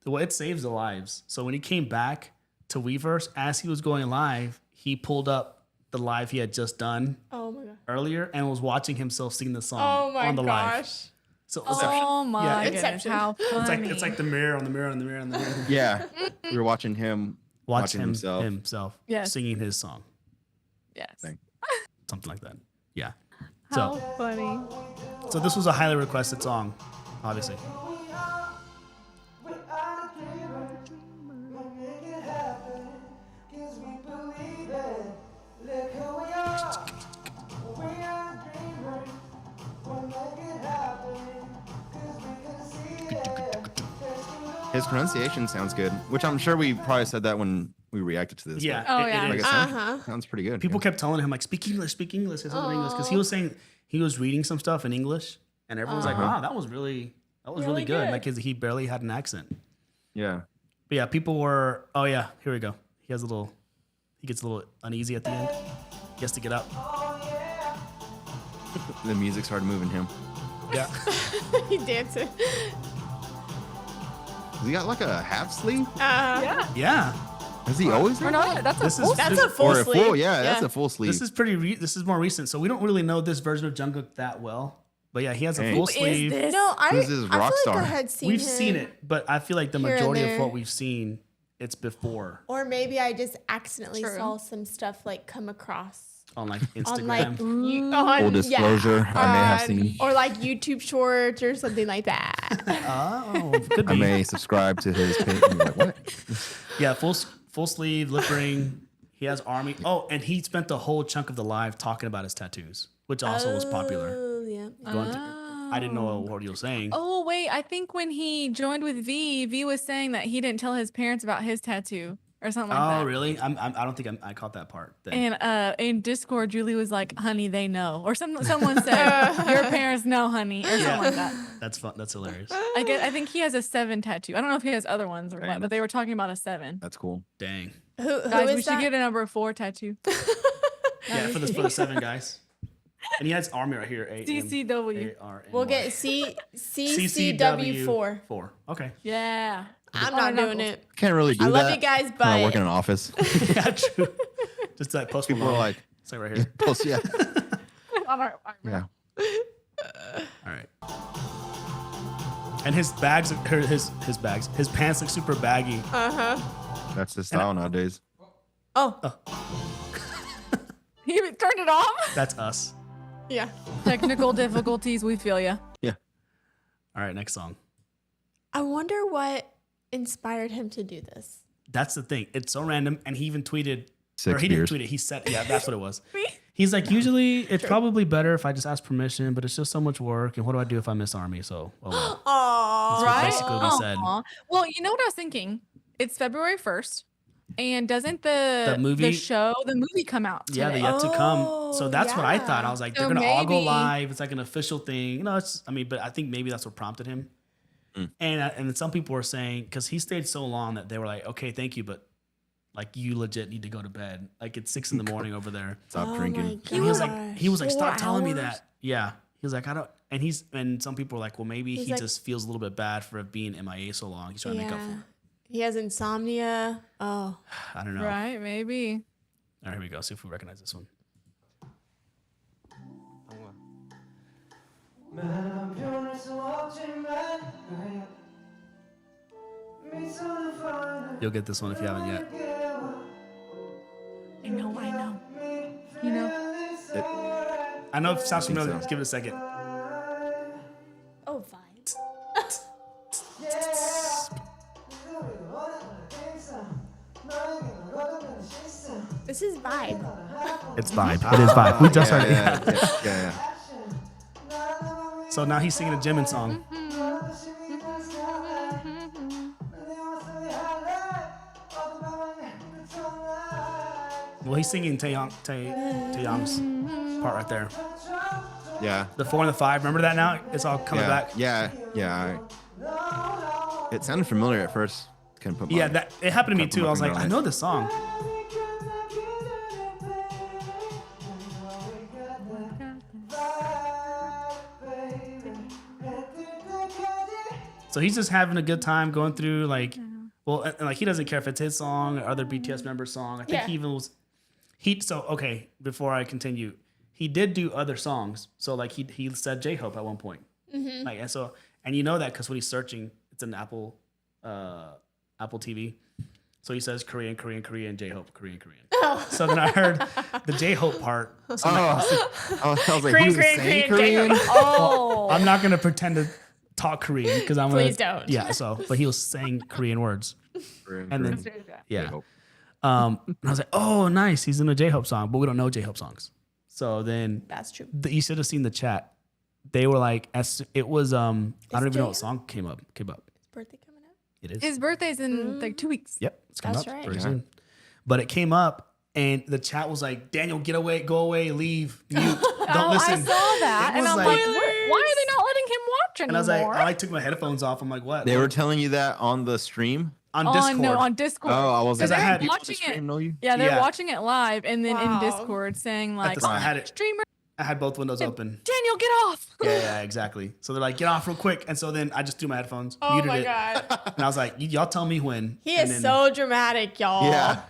[SPEAKER 1] Well, it saves the lives. So when he came back to Weverse, as he was going live, he pulled up the live he had just done
[SPEAKER 2] Oh my god.
[SPEAKER 1] earlier and was watching himself sing the song
[SPEAKER 2] Oh my
[SPEAKER 1] on the live.
[SPEAKER 2] gosh.
[SPEAKER 1] So it was
[SPEAKER 3] Oh my
[SPEAKER 1] Yeah,
[SPEAKER 3] goodness.
[SPEAKER 2] Inception.
[SPEAKER 3] How funny.
[SPEAKER 1] it's like the mirror on the mirror on the mirror on the mirror.
[SPEAKER 4] Yeah. We were watching him
[SPEAKER 1] Watch
[SPEAKER 4] watching
[SPEAKER 1] him
[SPEAKER 4] himself.
[SPEAKER 1] himself
[SPEAKER 3] Yes.
[SPEAKER 1] singing his song.
[SPEAKER 3] Yes.
[SPEAKER 4] Thing.
[SPEAKER 1] Something like that. Yeah.
[SPEAKER 3] How
[SPEAKER 1] So
[SPEAKER 3] funny.
[SPEAKER 1] so this was a highly requested song, obviously.
[SPEAKER 4] His pronunciation sounds good, which I'm sure we probably said that when we reacted to this.
[SPEAKER 1] Yeah.
[SPEAKER 3] Oh,
[SPEAKER 1] it
[SPEAKER 3] yeah.
[SPEAKER 4] But like
[SPEAKER 1] is.
[SPEAKER 4] it sounds,
[SPEAKER 2] Uh-huh.
[SPEAKER 4] sounds pretty good.
[SPEAKER 1] People
[SPEAKER 4] yeah.
[SPEAKER 1] kept telling him like speak English, say something in English, because he was saying he was reading some stuff in English, and everyone was like, "Wow, that was really
[SPEAKER 2] Really
[SPEAKER 1] good."
[SPEAKER 2] good.
[SPEAKER 1] Like he barely had an accent.
[SPEAKER 4] Yeah.
[SPEAKER 1] But yeah, people were. Oh yeah, here we go. He gets a little uneasy at the end. He has to get up.
[SPEAKER 4] The music started moving him.
[SPEAKER 1] Yeah.
[SPEAKER 2] He dancing.
[SPEAKER 4] Has he got like a half sleeve?
[SPEAKER 2] Yeah.
[SPEAKER 1] Yeah.
[SPEAKER 4] Has he always
[SPEAKER 3] Or
[SPEAKER 4] had
[SPEAKER 3] no, that's a
[SPEAKER 1] This is-
[SPEAKER 3] full.
[SPEAKER 2] That's
[SPEAKER 1] This-
[SPEAKER 2] a full
[SPEAKER 4] or a
[SPEAKER 2] sleeve.
[SPEAKER 4] full? Yeah, that's a full sleeve.
[SPEAKER 1] This is this is more recent, so we don't really know this version of Jungkook that well. But yeah, he has a
[SPEAKER 4] Dang.
[SPEAKER 1] full
[SPEAKER 4] Who is
[SPEAKER 1] sleeve.
[SPEAKER 3] this?
[SPEAKER 2] No, I
[SPEAKER 4] Who's this
[SPEAKER 2] I
[SPEAKER 4] rock
[SPEAKER 2] feel like I
[SPEAKER 4] star?
[SPEAKER 2] had seen
[SPEAKER 1] We've
[SPEAKER 2] him.
[SPEAKER 1] seen it, but I feel like the
[SPEAKER 2] here and
[SPEAKER 1] majority of
[SPEAKER 2] there.
[SPEAKER 1] what we've seen, it's before
[SPEAKER 2] Or maybe I just accidentally
[SPEAKER 3] True.
[SPEAKER 2] saw some stuff like come across
[SPEAKER 1] on like
[SPEAKER 2] on
[SPEAKER 1] Instagram.
[SPEAKER 2] like
[SPEAKER 4] Full disclosure, I may have seen.
[SPEAKER 2] or like YouTube Shorts or something like that.
[SPEAKER 1] Oh, could be.
[SPEAKER 4] I may subscribe to his page. And be like, what?
[SPEAKER 1] Yeah, full sleeve, lip ring. He has army. Oh, and he spent the whole chunk of the live talking about his tattoos, which also was popular.
[SPEAKER 2] Oh yeah.
[SPEAKER 1] Going through- I didn't know what you were saying.
[SPEAKER 3] Oh wait, I think when he joined with V was saying that he didn't tell his parents about his tattoo or something like that.
[SPEAKER 1] Oh, really? I don't think I caught that part. Then.
[SPEAKER 3] And in Discord, Julie was like, "Honey, they know," or someone said, "Your parents know, honey," or something like that.
[SPEAKER 1] That's fun. That's hilarious.
[SPEAKER 3] I think he has a 7 tattoo. I don't know if he has other ones or
[SPEAKER 4] Dang,
[SPEAKER 3] what, but they were talking about a 7.
[SPEAKER 4] That's cool.
[SPEAKER 1] Dang.
[SPEAKER 2] Who
[SPEAKER 3] Guys, we
[SPEAKER 2] is
[SPEAKER 3] should
[SPEAKER 2] that?
[SPEAKER 3] get a number 4 tattoo.
[SPEAKER 1] Yeah, for the 7 guys. And he has army right here.
[SPEAKER 3] CCW.
[SPEAKER 2] We'll get CCW4.
[SPEAKER 1] 4. Okay.
[SPEAKER 3] Yeah.
[SPEAKER 2] I'm
[SPEAKER 3] On
[SPEAKER 2] not
[SPEAKER 3] the
[SPEAKER 2] doing
[SPEAKER 3] knuckles.
[SPEAKER 2] it.
[SPEAKER 4] Can't really do
[SPEAKER 2] I
[SPEAKER 4] that.
[SPEAKER 2] love you guys,
[SPEAKER 4] When I work
[SPEAKER 2] but
[SPEAKER 4] in an office.
[SPEAKER 1] Yeah, true. Just like post
[SPEAKER 4] People are like,
[SPEAKER 1] it's like right here.
[SPEAKER 4] post, yeah.
[SPEAKER 3] On our-
[SPEAKER 4] Yeah.
[SPEAKER 1] All right. And his bags, his pants look super baggy.
[SPEAKER 4] That's the style nowadays.
[SPEAKER 2] Oh,
[SPEAKER 3] He turned it off.
[SPEAKER 1] That's us.
[SPEAKER 2] yeah.
[SPEAKER 3] Technical difficulties. We feel you.
[SPEAKER 4] Yeah.
[SPEAKER 1] All right, next song.
[SPEAKER 2] I wonder what inspired him to do this.
[SPEAKER 1] That's the thing. It's so random. And he even tweeted, or
[SPEAKER 4] 6
[SPEAKER 1] he
[SPEAKER 4] beers.
[SPEAKER 1] didn't tweet it. He said, yeah, that's what it was. He's like, usually it's probably better if I just ask permission, but it's just so much work. And what do I do if I miss Army? So, oh well.
[SPEAKER 2] Oh,
[SPEAKER 1] That's what basically what he said.
[SPEAKER 3] Aw. Well, you know what I was thinking? It's February 1st. And doesn't the
[SPEAKER 1] movie-
[SPEAKER 3] the movie come out today?
[SPEAKER 1] Yeah, the yet to come. So that's what I thought. I was like,
[SPEAKER 3] So
[SPEAKER 1] they're gonna all go
[SPEAKER 3] maybe-
[SPEAKER 1] live. It's like an official thing. You know, it's. I mean, but I think maybe that's what prompted him. And then some people were saying because he stayed so long that they were like, okay, thank you, but like you legit need to go to bed. Like it's 6 a.m. over there.
[SPEAKER 4] Stop drinking.
[SPEAKER 1] And he was like, stop
[SPEAKER 2] 4
[SPEAKER 1] telling me
[SPEAKER 2] hours?
[SPEAKER 1] that. Yeah, he was like, I don't. And some people were like, well, maybe
[SPEAKER 2] He's
[SPEAKER 1] he
[SPEAKER 2] like-
[SPEAKER 1] just feels a little bit bad for being MIA so long. He's trying to make up for it.
[SPEAKER 2] He has insomnia. Oh,
[SPEAKER 1] I don't know.
[SPEAKER 3] Right, maybe.
[SPEAKER 1] All right, here we go. See if we recognize this one. You'll get this one if you haven't yet.
[SPEAKER 3] I know. You know?
[SPEAKER 1] I know it sounds familiar.
[SPEAKER 4] so.
[SPEAKER 1] Let's give it a second.
[SPEAKER 2] oh, vibes. This is vibe.
[SPEAKER 1] It's vibe. It is vibe. We just heard it.
[SPEAKER 4] Yeah.
[SPEAKER 1] So now he's singing a Jimin song. Well, he's singing Taeyong's part right there.
[SPEAKER 4] Yeah.
[SPEAKER 1] The 4 and the 5. Remember that now? It's all coming back.
[SPEAKER 4] Yeah. It sounded familiar at first. Couldn't put
[SPEAKER 1] Yeah,
[SPEAKER 4] my-
[SPEAKER 1] that it happened to me
[SPEAKER 4] Couple
[SPEAKER 1] too. I was like,
[SPEAKER 4] fucking
[SPEAKER 1] I know this song. So he's just having a good time going through like, well, and like he doesn't care if it's his song or other BTS member's song. I think
[SPEAKER 2] Yeah.
[SPEAKER 1] he even was. So okay, before I continue, he did do other songs. So like he said J-Hope at one point. Like and you know that because when he's searching, it's an Apple TV. So he says Korean, J-Hope, Korean. So then I heard the J-Hope part. So
[SPEAKER 4] I was like,
[SPEAKER 2] Korean,
[SPEAKER 4] who's
[SPEAKER 2] Korean,
[SPEAKER 4] saying
[SPEAKER 2] Korean,
[SPEAKER 4] Korean?
[SPEAKER 2] Oh,
[SPEAKER 1] I'm not gonna pretend to talk Korean because I'm
[SPEAKER 2] Please
[SPEAKER 1] gonna.
[SPEAKER 2] don't.
[SPEAKER 1] Yeah. So, but he was saying Korean words, and then yeah.
[SPEAKER 4] J-Hope.
[SPEAKER 1] And I was like, oh, nice. He's in a J-Hope song, but we don't know J-Hope songs. So then
[SPEAKER 2] that's true.
[SPEAKER 1] you should have seen the chat. They were like, it was I don't even know what
[SPEAKER 2] J-Hope?
[SPEAKER 1] song came up.
[SPEAKER 2] His birthday coming up.
[SPEAKER 1] It is.
[SPEAKER 3] His birthday's in like 2 weeks.
[SPEAKER 1] Yep, it's coming
[SPEAKER 2] That's
[SPEAKER 1] up
[SPEAKER 2] right.
[SPEAKER 1] very
[SPEAKER 4] Yeah.
[SPEAKER 1] soon. But it came up, and the chat was like, Daniel, get away, go away, leave, mute, don't
[SPEAKER 3] Oh,
[SPEAKER 1] listen.
[SPEAKER 3] I saw that,
[SPEAKER 1] It
[SPEAKER 3] and
[SPEAKER 1] was
[SPEAKER 3] I'm
[SPEAKER 1] like-
[SPEAKER 3] like, why are they not letting him watch anymore?
[SPEAKER 1] And I was like, I like took my headphones off. I'm like, what?
[SPEAKER 4] They were telling you that on the stream?
[SPEAKER 1] on Discord.
[SPEAKER 3] on Discord.
[SPEAKER 4] Oh, I wasn't.
[SPEAKER 1] Because I had-
[SPEAKER 4] people on the
[SPEAKER 3] watching
[SPEAKER 4] stream
[SPEAKER 3] it.
[SPEAKER 4] know you?
[SPEAKER 3] Yeah, they're
[SPEAKER 1] Yeah.
[SPEAKER 3] watching it live, and then in
[SPEAKER 2] Wow.
[SPEAKER 3] Discord saying like,
[SPEAKER 1] I had it.
[SPEAKER 3] streamer
[SPEAKER 1] I had both windows open.
[SPEAKER 3] Daniel, get off.
[SPEAKER 1] Yeah, exactly. So they're like, get off real quick. And so then I just threw my headphones,
[SPEAKER 2] Oh
[SPEAKER 1] muted
[SPEAKER 2] my
[SPEAKER 1] it.
[SPEAKER 2] god.
[SPEAKER 1] And I was like, y'all tell me when.
[SPEAKER 2] He
[SPEAKER 1] And
[SPEAKER 2] is
[SPEAKER 1] then-
[SPEAKER 2] so dramatic, y'all.
[SPEAKER 4] Yeah.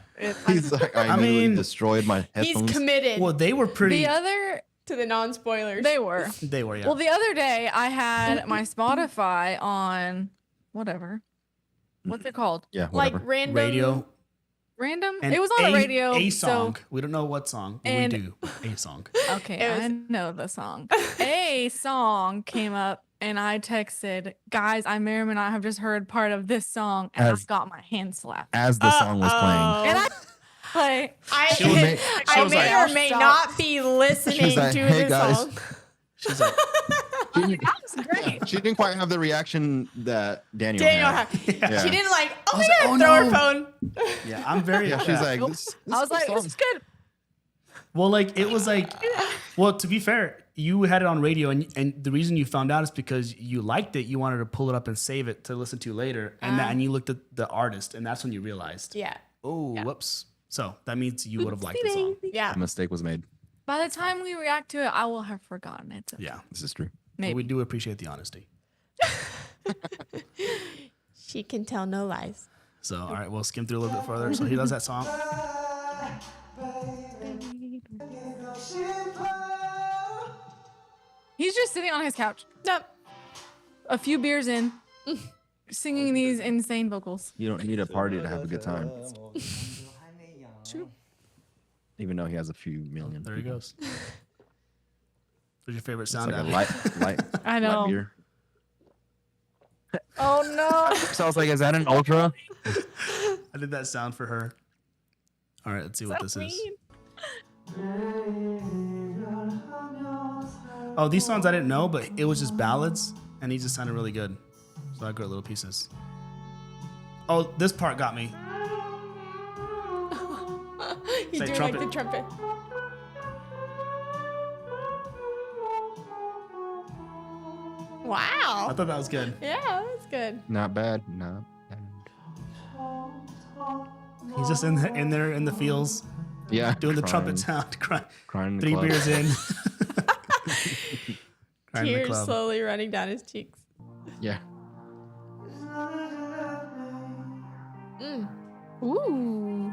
[SPEAKER 4] He's like, I
[SPEAKER 1] mean,
[SPEAKER 4] mean, destroyed my
[SPEAKER 2] He's
[SPEAKER 4] headphones.
[SPEAKER 2] committed
[SPEAKER 1] Well, they were pretty.
[SPEAKER 3] The other,
[SPEAKER 2] to the non-spoilers.
[SPEAKER 3] they were.
[SPEAKER 1] They were, yeah.
[SPEAKER 3] Well, the other day I had my Spotify on whatever. What's it called?
[SPEAKER 4] Yeah,
[SPEAKER 2] like
[SPEAKER 4] whatever.
[SPEAKER 2] random
[SPEAKER 1] radio.
[SPEAKER 3] Random?
[SPEAKER 1] And
[SPEAKER 3] It was on the radio.
[SPEAKER 1] A
[SPEAKER 3] so-
[SPEAKER 1] song. We don't know what song, but we
[SPEAKER 3] And-
[SPEAKER 1] do. A song.
[SPEAKER 3] Okay,
[SPEAKER 2] It was-
[SPEAKER 3] I know the song. A song came up, and I texted, guys, I may or may not have just heard part of this song, and
[SPEAKER 4] As-
[SPEAKER 3] I got my hand slapped.
[SPEAKER 4] As the song was playing.
[SPEAKER 3] And I like,
[SPEAKER 1] She was like-
[SPEAKER 2] I
[SPEAKER 1] she was
[SPEAKER 2] may
[SPEAKER 1] like-
[SPEAKER 2] or may not be listening
[SPEAKER 4] like,
[SPEAKER 2] to
[SPEAKER 4] "Hey,
[SPEAKER 2] this
[SPEAKER 4] guys."
[SPEAKER 2] song.
[SPEAKER 1] She's like,
[SPEAKER 3] that was great.
[SPEAKER 4] She didn't quite have the reaction that Daniel,
[SPEAKER 2] Daniel,
[SPEAKER 4] had.
[SPEAKER 2] had- she didn't like, oh
[SPEAKER 1] was
[SPEAKER 2] my
[SPEAKER 1] like,
[SPEAKER 2] god,
[SPEAKER 1] oh,
[SPEAKER 2] throw her
[SPEAKER 1] no.
[SPEAKER 2] phone.
[SPEAKER 1] yeah, I'm very.
[SPEAKER 4] Yeah, she's like,
[SPEAKER 3] Nope.
[SPEAKER 4] this
[SPEAKER 3] I was like,
[SPEAKER 4] song-
[SPEAKER 3] this is good.
[SPEAKER 1] Well, like it was like, well, to be fair, you had it on radio, and the reason you found out is because you liked it. You wanted to pull it up and save it to listen to later, and you looked at the artist, and that's when you realized,
[SPEAKER 2] Yeah.
[SPEAKER 1] oh, whoops. So that means you would have liked the song.
[SPEAKER 2] Yeah.
[SPEAKER 4] a mistake was made.
[SPEAKER 3] By the time we react to it, I will have forgotten it.
[SPEAKER 1] Yeah,
[SPEAKER 4] This is true.
[SPEAKER 1] but we
[SPEAKER 3] Maybe.
[SPEAKER 1] do appreciate the honesty.
[SPEAKER 2] She can tell no lies.
[SPEAKER 1] So, all right, we'll skim through a little bit further. So he does that song.
[SPEAKER 3] He's just sitting on his couch.
[SPEAKER 2] Nope.
[SPEAKER 3] a few beers in, singing these insane vocals.
[SPEAKER 4] You don't need a party to have a good time.
[SPEAKER 3] True.
[SPEAKER 4] Even though he has a few million.
[SPEAKER 1] There he
[SPEAKER 4] people.
[SPEAKER 1] goes. What's your favorite
[SPEAKER 4] It's
[SPEAKER 1] sound?
[SPEAKER 4] like a
[SPEAKER 1] out?
[SPEAKER 4] light
[SPEAKER 3] I know.
[SPEAKER 4] beer.
[SPEAKER 3] Oh no.
[SPEAKER 4] So I was like, is that an ultra?
[SPEAKER 1] I did that sound for her. All right, let's see what this is. Oh, these songs I didn't know, but it was just ballads, and he just sounded really good. So I got little pieces. Oh, this part got me.
[SPEAKER 2] He's
[SPEAKER 1] Say
[SPEAKER 2] doing
[SPEAKER 1] trumpet.
[SPEAKER 2] like the trumpet.
[SPEAKER 1] I
[SPEAKER 2] Wow.
[SPEAKER 1] thought that was good.
[SPEAKER 2] Yeah, that's good.
[SPEAKER 4] Not bad. Not bad.
[SPEAKER 1] He's just in there in the fields
[SPEAKER 4] Yeah.
[SPEAKER 1] doing the
[SPEAKER 4] crying-
[SPEAKER 1] trumpet sound, crying.
[SPEAKER 4] Crying in the
[SPEAKER 1] 3
[SPEAKER 4] club.
[SPEAKER 1] beers in. Crying in the
[SPEAKER 2] Tears
[SPEAKER 1] club.
[SPEAKER 2] slowly running down his cheeks.
[SPEAKER 4] Yeah.
[SPEAKER 3] Ooh.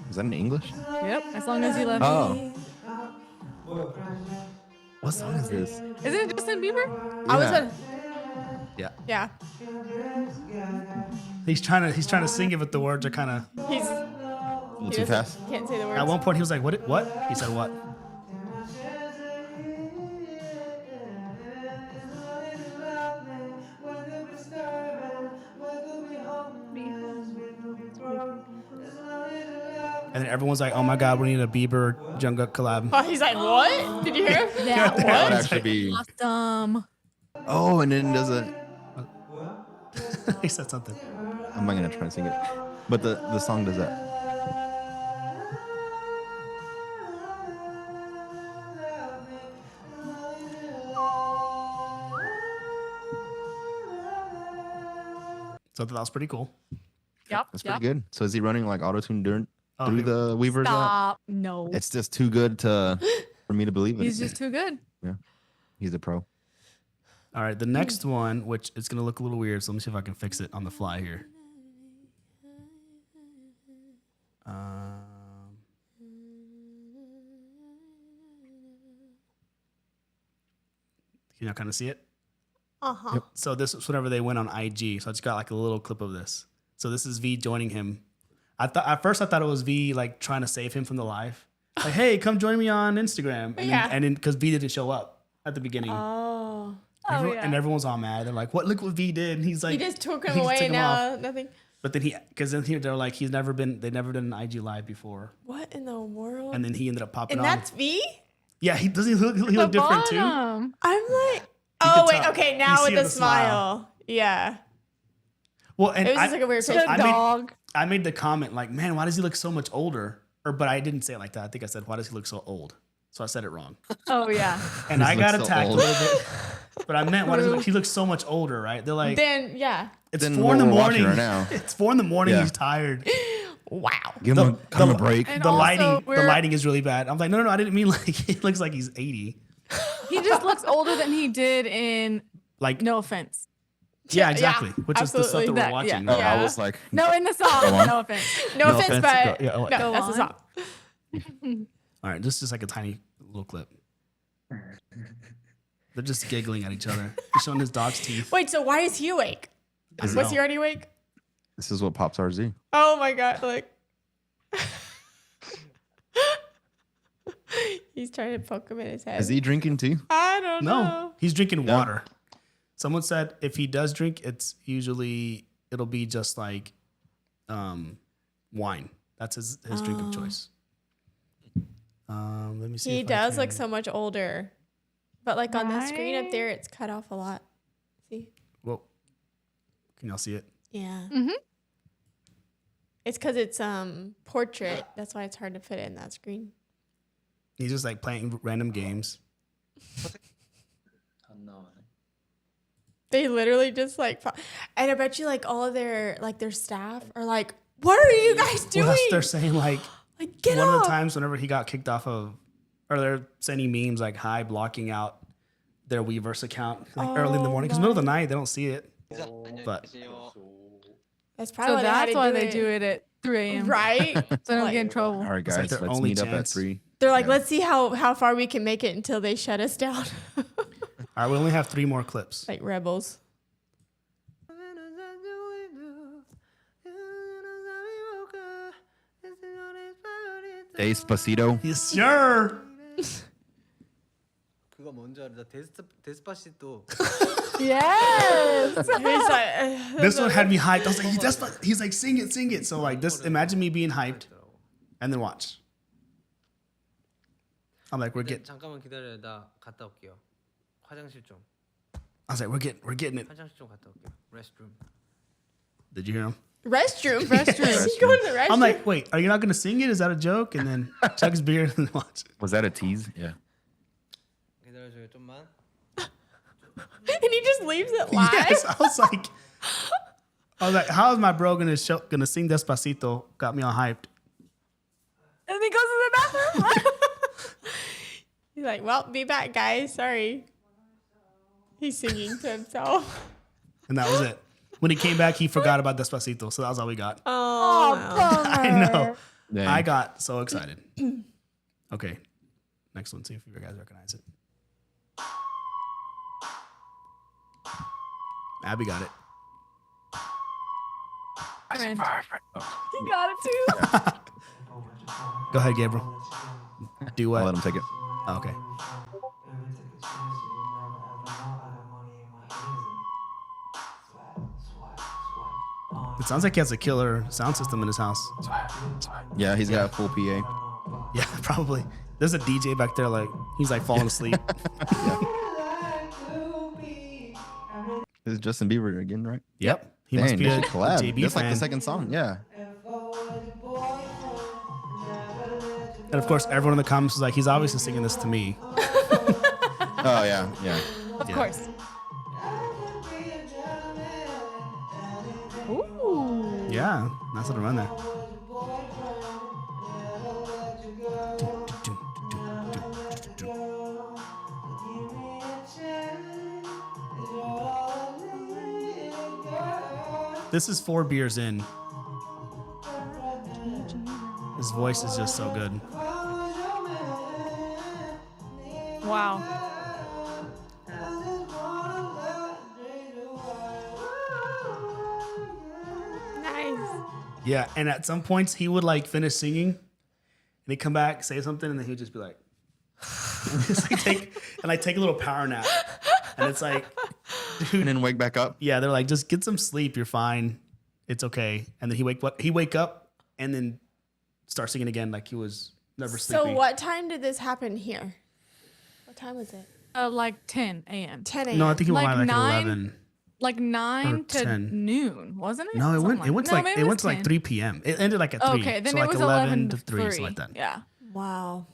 [SPEAKER 4] Is that in English?
[SPEAKER 3] Yep. As long as you love me.
[SPEAKER 4] Oh. What song is this?
[SPEAKER 3] Isn't it Justin Bieber?
[SPEAKER 2] I was
[SPEAKER 4] Yeah.
[SPEAKER 2] gonna,
[SPEAKER 1] Yeah.
[SPEAKER 2] yeah.
[SPEAKER 1] He's trying to sing it, but the words are kind of.
[SPEAKER 2] He's
[SPEAKER 4] A little
[SPEAKER 2] he
[SPEAKER 4] too
[SPEAKER 2] doesn't-
[SPEAKER 4] fast?
[SPEAKER 2] Can't say the words.
[SPEAKER 1] At one point, he was like, "What? What?" He said, "What?" And then everyone's like, "Oh my God, we need a Bieber Jungkook collab."
[SPEAKER 2] Oh, he's like, what? Did you hear him?
[SPEAKER 3] That
[SPEAKER 4] That would
[SPEAKER 2] What?
[SPEAKER 4] actually be.
[SPEAKER 3] Awesome.
[SPEAKER 4] Oh, and then does it.
[SPEAKER 1] He said something.
[SPEAKER 4] I'm not gonna try and sing it, but the song does that.
[SPEAKER 1] So I thought that was pretty cool.
[SPEAKER 3] Yep.
[SPEAKER 4] That's pretty good. So is he running like auto tune through
[SPEAKER 1] he-
[SPEAKER 4] the Weavers? app?
[SPEAKER 3] Stop. No.
[SPEAKER 4] It's just too good for me to believe it.
[SPEAKER 3] He's just too good.
[SPEAKER 4] He's a pro.
[SPEAKER 1] All right, the next one, which is gonna look a little weird, so let me see if I can fix it on the fly here. Can you kind of see it?
[SPEAKER 2] Uh-huh.
[SPEAKER 1] So this was whenever they went on IG. So I just got like a little clip of this. So this is V joining him. At first I thought it was V like trying to save him from the live. Like, hey, come join me on Instagram. And
[SPEAKER 2] Yeah.
[SPEAKER 1] then because V didn't show up at the beginning.
[SPEAKER 2] Oh.
[SPEAKER 1] And everyone's all mad. They're like, "What? Look what V did." And he's like,
[SPEAKER 2] He just took him
[SPEAKER 1] he
[SPEAKER 2] away
[SPEAKER 1] took him
[SPEAKER 2] now.
[SPEAKER 1] off.
[SPEAKER 2] Nothing.
[SPEAKER 1] But then they're like, they've never done an IG live before.
[SPEAKER 2] What in the world?
[SPEAKER 1] And then he ended up popping
[SPEAKER 2] And
[SPEAKER 1] on.
[SPEAKER 2] that's V?
[SPEAKER 1] Yeah, he look
[SPEAKER 3] The
[SPEAKER 1] different too.
[SPEAKER 3] bottom.
[SPEAKER 2] I'm like,
[SPEAKER 1] can
[SPEAKER 2] oh, wait.
[SPEAKER 1] tell.
[SPEAKER 2] Okay,
[SPEAKER 1] You
[SPEAKER 2] now
[SPEAKER 1] see
[SPEAKER 2] with
[SPEAKER 1] the
[SPEAKER 2] the
[SPEAKER 1] smile.
[SPEAKER 2] smile. Yeah.
[SPEAKER 1] Well, and
[SPEAKER 2] It was just like a weird
[SPEAKER 1] so
[SPEAKER 2] picture.
[SPEAKER 1] I
[SPEAKER 3] The
[SPEAKER 1] made,
[SPEAKER 3] dog.
[SPEAKER 1] I made the comment like, man, why does he look so much older? But I didn't say it like that. I think I said, why does he look so old? So I said it wrong.
[SPEAKER 3] Oh yeah.
[SPEAKER 1] And I
[SPEAKER 4] He
[SPEAKER 1] got
[SPEAKER 4] looks so
[SPEAKER 1] attacked
[SPEAKER 4] old.
[SPEAKER 1] a little bit. But I meant, why does he looks so much older, right? They're like,
[SPEAKER 2] Then, yeah.
[SPEAKER 1] it's
[SPEAKER 4] Then
[SPEAKER 1] 4 in the
[SPEAKER 4] we're watching
[SPEAKER 1] morning.
[SPEAKER 4] right now.
[SPEAKER 1] It's 4 in the morning.
[SPEAKER 4] Yeah.
[SPEAKER 1] He's tired.
[SPEAKER 2] Wow.
[SPEAKER 4] Give him a break.
[SPEAKER 3] And
[SPEAKER 1] The
[SPEAKER 3] also,
[SPEAKER 1] the
[SPEAKER 3] we're-
[SPEAKER 1] lighting is really bad. I'm like, no, I didn't mean like he looks like he's 80.
[SPEAKER 3] He just looks older than he did in
[SPEAKER 1] Like,
[SPEAKER 3] No Offense.
[SPEAKER 1] yeah, exactly. Which is the stuff that
[SPEAKER 2] absolutely.
[SPEAKER 1] we're
[SPEAKER 3] That-
[SPEAKER 1] watching.
[SPEAKER 3] yeah.
[SPEAKER 4] Oh,
[SPEAKER 2] Yeah.
[SPEAKER 4] I was like,
[SPEAKER 3] No, in the song.
[SPEAKER 4] Go on.
[SPEAKER 3] No offense.
[SPEAKER 2] No,
[SPEAKER 1] No
[SPEAKER 2] offense,
[SPEAKER 1] offense.
[SPEAKER 2] but
[SPEAKER 1] Yeah, oh,
[SPEAKER 2] no,
[SPEAKER 3] Go
[SPEAKER 2] that's the
[SPEAKER 3] on.
[SPEAKER 2] song.
[SPEAKER 1] All right, this is just like a tiny little clip. They're just giggling at each other. He's showing his dog's teeth.
[SPEAKER 2] Wait, so why is he awake?
[SPEAKER 1] I don't
[SPEAKER 2] Was
[SPEAKER 1] know.
[SPEAKER 2] he already awake?
[SPEAKER 4] this is what pops RZ.
[SPEAKER 2] Oh my God. Like, he's trying to poke him in his head.
[SPEAKER 4] Is he drinking too?
[SPEAKER 2] I don't
[SPEAKER 1] No,
[SPEAKER 2] know.
[SPEAKER 1] he's drinking
[SPEAKER 4] No.
[SPEAKER 1] water. Someone said if he does drink, it'll be just like wine. That's his drink of choice. Let me see.
[SPEAKER 2] He
[SPEAKER 1] if I
[SPEAKER 2] does look
[SPEAKER 1] can-
[SPEAKER 2] so much older. But like on the screen up there, it's cut off a lot. See?
[SPEAKER 1] Whoa. Can y'all see it?
[SPEAKER 2] Yeah.
[SPEAKER 3] Mhm.
[SPEAKER 2] It's because it's portrait. That's why it's hard to fit it in that screen.
[SPEAKER 1] He's just like playing random games.
[SPEAKER 2] They literally just like, and I bet you like all of their staff are like, "What are you guys doing?
[SPEAKER 1] Well, they're saying like
[SPEAKER 2] Like, get
[SPEAKER 1] one
[SPEAKER 2] off!"
[SPEAKER 1] of the times whenever he got kicked off of, or they're sending memes like hi blocking out their Weverse account like early in the morning because middle of the night they don't see it. But
[SPEAKER 2] That's probably
[SPEAKER 3] So
[SPEAKER 2] why
[SPEAKER 3] that's why
[SPEAKER 2] they
[SPEAKER 3] they do it at 3 a.m.
[SPEAKER 2] right.
[SPEAKER 3] So they don't
[SPEAKER 2] Like,
[SPEAKER 3] get in trouble.
[SPEAKER 4] All right,
[SPEAKER 1] like
[SPEAKER 4] guys,
[SPEAKER 1] their
[SPEAKER 4] let's
[SPEAKER 1] only
[SPEAKER 4] meet up at
[SPEAKER 1] chance.
[SPEAKER 4] 3.
[SPEAKER 2] They're like,
[SPEAKER 4] Yeah.
[SPEAKER 2] let's see how far we can make it until they shut us down.
[SPEAKER 1] All right, we only have 3 more clips.
[SPEAKER 2] Like rebels.
[SPEAKER 4] Despacito.
[SPEAKER 1] Yes, sir.
[SPEAKER 5] 그거 뭔지 알아? 나 데스파시토.
[SPEAKER 3] Yes.
[SPEAKER 2] He's like,
[SPEAKER 1] This one had me hyped. I was like, he's like, sing it. So like this, imagine me being hyped and then watch. I'm like, we're getting.
[SPEAKER 5] 잠깐만 기다려. 나 갔다 올게요. 화장실 좀.
[SPEAKER 1] I was like, we're getting it.
[SPEAKER 5] 화장실 좀 갔다 올게요. Restroom.
[SPEAKER 1] Did you hear him?
[SPEAKER 2] restroom.
[SPEAKER 3] Restroom.
[SPEAKER 2] He's going to the restroom.
[SPEAKER 1] I'm like, wait, are you not gonna sing it? Is that a joke? And then chug his beer and then watch.
[SPEAKER 4] Was that a tease? Yeah.
[SPEAKER 5] 기다려줘요 좀만.
[SPEAKER 2] and he just leaves it live.
[SPEAKER 1] Yes, I was like, how is my bro gonna sing Despacito? Got me all hyped.
[SPEAKER 3] And he goes to the bathroom.
[SPEAKER 2] He's like, well, be back, guys. Sorry. He's singing to himself.
[SPEAKER 1] And that was it. When he came back, he forgot about Despacito. So that was all we got.
[SPEAKER 2] Oh, wow.
[SPEAKER 1] I know.
[SPEAKER 4] Dang.
[SPEAKER 1] I got so excited. Okay. Next one. See if you guys recognize it. Abby got it.
[SPEAKER 3] Friend.
[SPEAKER 4] Oh,
[SPEAKER 3] He got it too.
[SPEAKER 1] Go ahead, Gabriel. Do
[SPEAKER 4] I'll
[SPEAKER 1] what?
[SPEAKER 4] let him take it.
[SPEAKER 1] Oh, okay. It sounds like he has a killer sound system in his house.
[SPEAKER 4] Yeah, he's got a full PA.
[SPEAKER 1] Yeah, probably. There's a DJ back there, like he's like falling asleep.
[SPEAKER 4] This is Justin Bieber again, right?
[SPEAKER 1] Yep. He must
[SPEAKER 4] Dang,
[SPEAKER 1] be
[SPEAKER 4] they
[SPEAKER 1] a
[SPEAKER 4] should collab.
[SPEAKER 1] JB
[SPEAKER 4] That's
[SPEAKER 1] fan.
[SPEAKER 4] like the second song. Yeah.
[SPEAKER 1] And of course, everyone in the comments was like, he's obviously singing this to me.
[SPEAKER 4] Oh yeah, yeah.
[SPEAKER 3] Of
[SPEAKER 1] Yeah.
[SPEAKER 3] course. Ooh.
[SPEAKER 1] Yeah, nice little run there. This is 4 beers in. His voice is just so good.
[SPEAKER 3] Wow.
[SPEAKER 2] Nice.
[SPEAKER 1] Yeah, and at some points he would like finish singing, and he'd come back, say something, and then he'd just be like, just, like, take a little power nap, and it's like, dude,
[SPEAKER 4] And then wake back up.
[SPEAKER 1] yeah, they're like, just get some sleep, you're fine, it's okay, and then he wake up, and then start singing again like he was never
[SPEAKER 2] So
[SPEAKER 1] sleeping.
[SPEAKER 2] what time did this happen here? What time was it?
[SPEAKER 3] Like 10 a.m.
[SPEAKER 2] 10 a.m.
[SPEAKER 1] No, I think he went
[SPEAKER 3] Like
[SPEAKER 1] like
[SPEAKER 3] 9?
[SPEAKER 1] 11.
[SPEAKER 3] Like 9
[SPEAKER 1] Or
[SPEAKER 3] to
[SPEAKER 1] 10.
[SPEAKER 3] noon, wasn't it?
[SPEAKER 1] No, it
[SPEAKER 3] Something
[SPEAKER 1] went to
[SPEAKER 3] no,
[SPEAKER 1] like
[SPEAKER 3] maybe
[SPEAKER 1] it went to
[SPEAKER 3] 10.
[SPEAKER 1] like 3 p.m. It ended like at 3.
[SPEAKER 3] Okay, then
[SPEAKER 1] so
[SPEAKER 3] it
[SPEAKER 1] like
[SPEAKER 3] was
[SPEAKER 1] 11 to
[SPEAKER 3] 3,
[SPEAKER 1] 3, something like that.
[SPEAKER 3] Yeah.
[SPEAKER 2] Wow.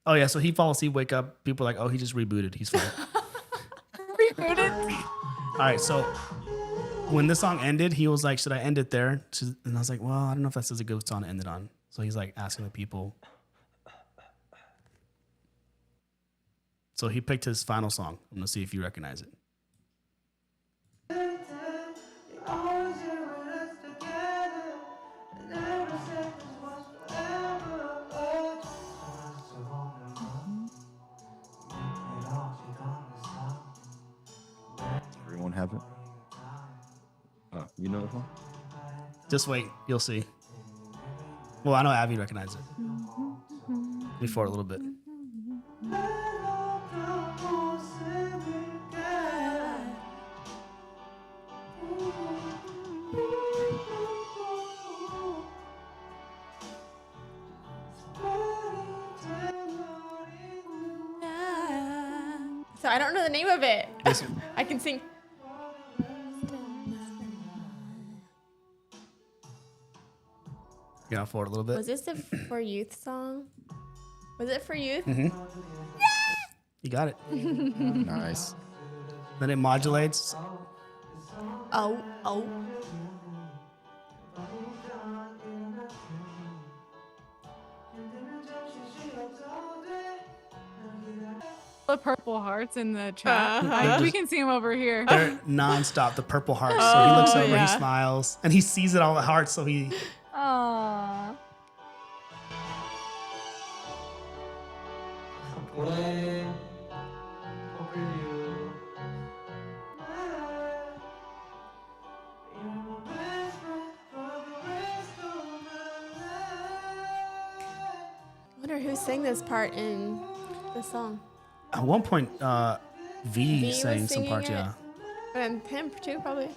[SPEAKER 1] Oh yeah, so he falls asleep, wake up. People are like, oh, he just rebooted. He's fine.
[SPEAKER 3] Rebooted.
[SPEAKER 1] All right, so when this song ended, he was like, should I end it there? And I was like, well, I don't know if that's a good song to end it on. So he's like asking the people. So he picked his final song. I'm gonna see if you recognize it.
[SPEAKER 4] Everyone have it. Oh, you know this one?
[SPEAKER 1] Just wait, you'll see. Well, I know Abby recognized it. Before a little bit.
[SPEAKER 2] So I don't know the name of it.
[SPEAKER 1] This-
[SPEAKER 2] I can sing.
[SPEAKER 1] You know, forward a little bit.
[SPEAKER 2] Was this a for youth song? Was it for youth?
[SPEAKER 1] You got it.
[SPEAKER 4] Nice.
[SPEAKER 1] Then it modulates.
[SPEAKER 2] Oh, oh.
[SPEAKER 3] The purple hearts in the chat. We can see them over here.
[SPEAKER 1] They're nonstop. The purple hearts. So he looks over,
[SPEAKER 2] yeah.
[SPEAKER 1] he smiles, and he sees it all the hearts. So he.
[SPEAKER 3] Aww.
[SPEAKER 5] 올해
[SPEAKER 2] who sang this part in the song.
[SPEAKER 1] At one point, V
[SPEAKER 2] was
[SPEAKER 1] sang some
[SPEAKER 2] singing
[SPEAKER 1] parts.
[SPEAKER 2] it?
[SPEAKER 1] Yeah.
[SPEAKER 2] And him too, probably.